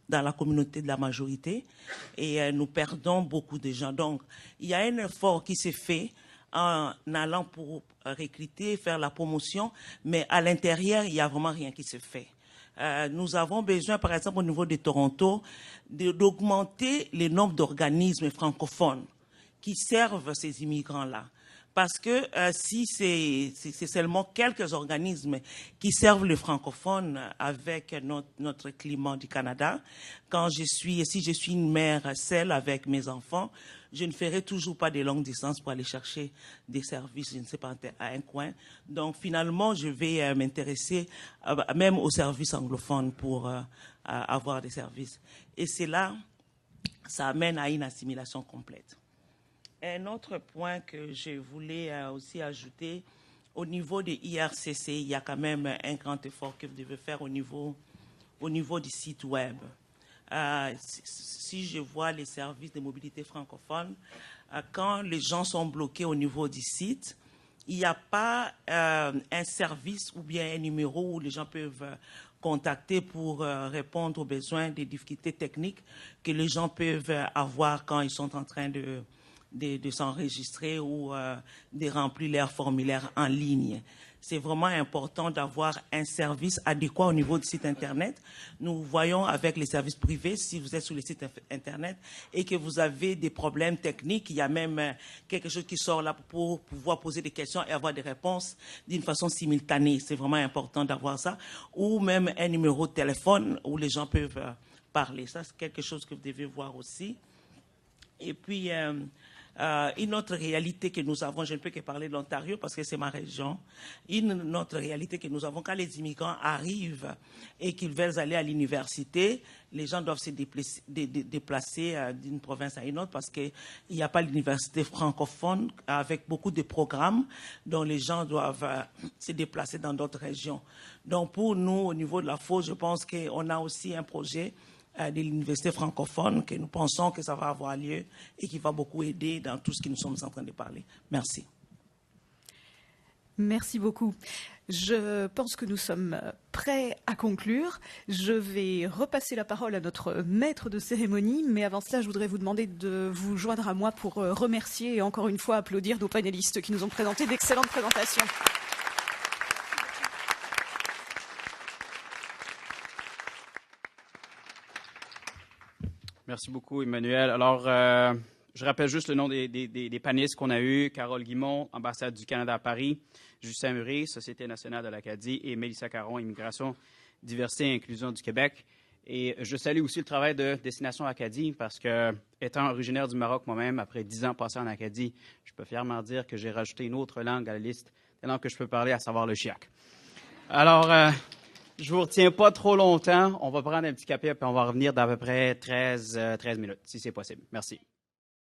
S14: la communauté de la majorité et nous perdons beaucoup de gens. Donc, il y a un effort qui s'est fait en allant pour recruter, faire la promotion, mais à l'intérieur, il n'y a vraiment rien qui se fait. Nous avons besoin, par exemple, au niveau de Toronto, d'augmenter le nombre d'organismes francophones qui servent ces immigrants-là. Parce que si c'est seulement quelques organismes qui servent les francophones avec notre climat du Canada, si je suis une mère seule avec mes enfants, je ne ferai toujours pas de longues distances pour aller chercher des services, je ne sais pas, à un coin. Donc, finalement, je vais m'intéresser même aux services anglophones pour avoir des services. Et c'est là, ça amène à une assimilation complète. Un autre point que je voulais aussi ajouter, au niveau des IRCC, il y a quand même un grand effort que vous devez faire au niveau du site web. si je vois les services de mobilité francophone, quand les gens sont bloqués au niveau du site, il n'y a pas un service ou bien un numéro où les gens peuvent contacter pour répondre aux besoins des difficultés techniques que les gens peuvent avoir quand ils sont en train de s'enregistrer ou de remplir leur formulaire en ligne. C'est vraiment important d'avoir un service adéquat au niveau du site Internet. Nous voyons avec les services privés, si vous êtes sur le site Internet et que vous avez des problèmes techniques, il y a même quelque chose qui sort là pour pouvoir poser des questions et avoir des réponses d'une façon simultanée. C'est vraiment important d'avoir ça. Ou même un numéro de téléphone où les gens peuvent parler. Ça, c'est quelque chose que vous devez voir aussi. Et puis, une autre réalité que nous avons, je ne peux que parler de l'Ontario parce que c'est ma région, une autre réalité que nous avons, quand les immigrants arrivent et qu'ils veulent aller à l'université, les gens doivent se déplacer d'une province à une autre parce qu'il n'y a pas d'université francophone avec beaucoup de programmes dont les gens doivent se déplacer dans d'autres régions. Donc pour nous, au niveau de la FO, je pense qu'on a aussi un projet de l'université francophone, que nous pensons que ça va avoir lieu et qui va beaucoup aider dans tout ce que nous sommes en train de parler. Merci.
S2: Merci beaucoup. Je pense que nous sommes prêts à conclure. Je vais repasser la parole à notre maître de cérémonie, mais avant cela, je voudrais vous demander de vous joindre à moi pour remercier et encore une fois applaudir nos panélistes qui nous ont présenté d'excellentes présentations.
S1: Merci beaucoup, Emmanuel. Alors, je rappelle juste le nom des panélistes qu'on a eus. Carole Guimond, ambassade du Canada à Paris. Justin Murray, Société nationale de l'Acadie. Et Mélissa Caron, Immigration, Diversité et Inclusion du Québec. Et je salue aussi le travail de Destination Acadie parce que, étant originaire du Maroc moi-même, après 10 ans passés en Acadie, je peux fièrement dire que j'ai rajouté une autre langue à la liste des langues que je peux parler, à savoir le chiac. Alors, je vous retiens pas trop longtemps. On va prendre un petit café et on va revenir d'à peu près 13 minutes, si c'est possible. Merci.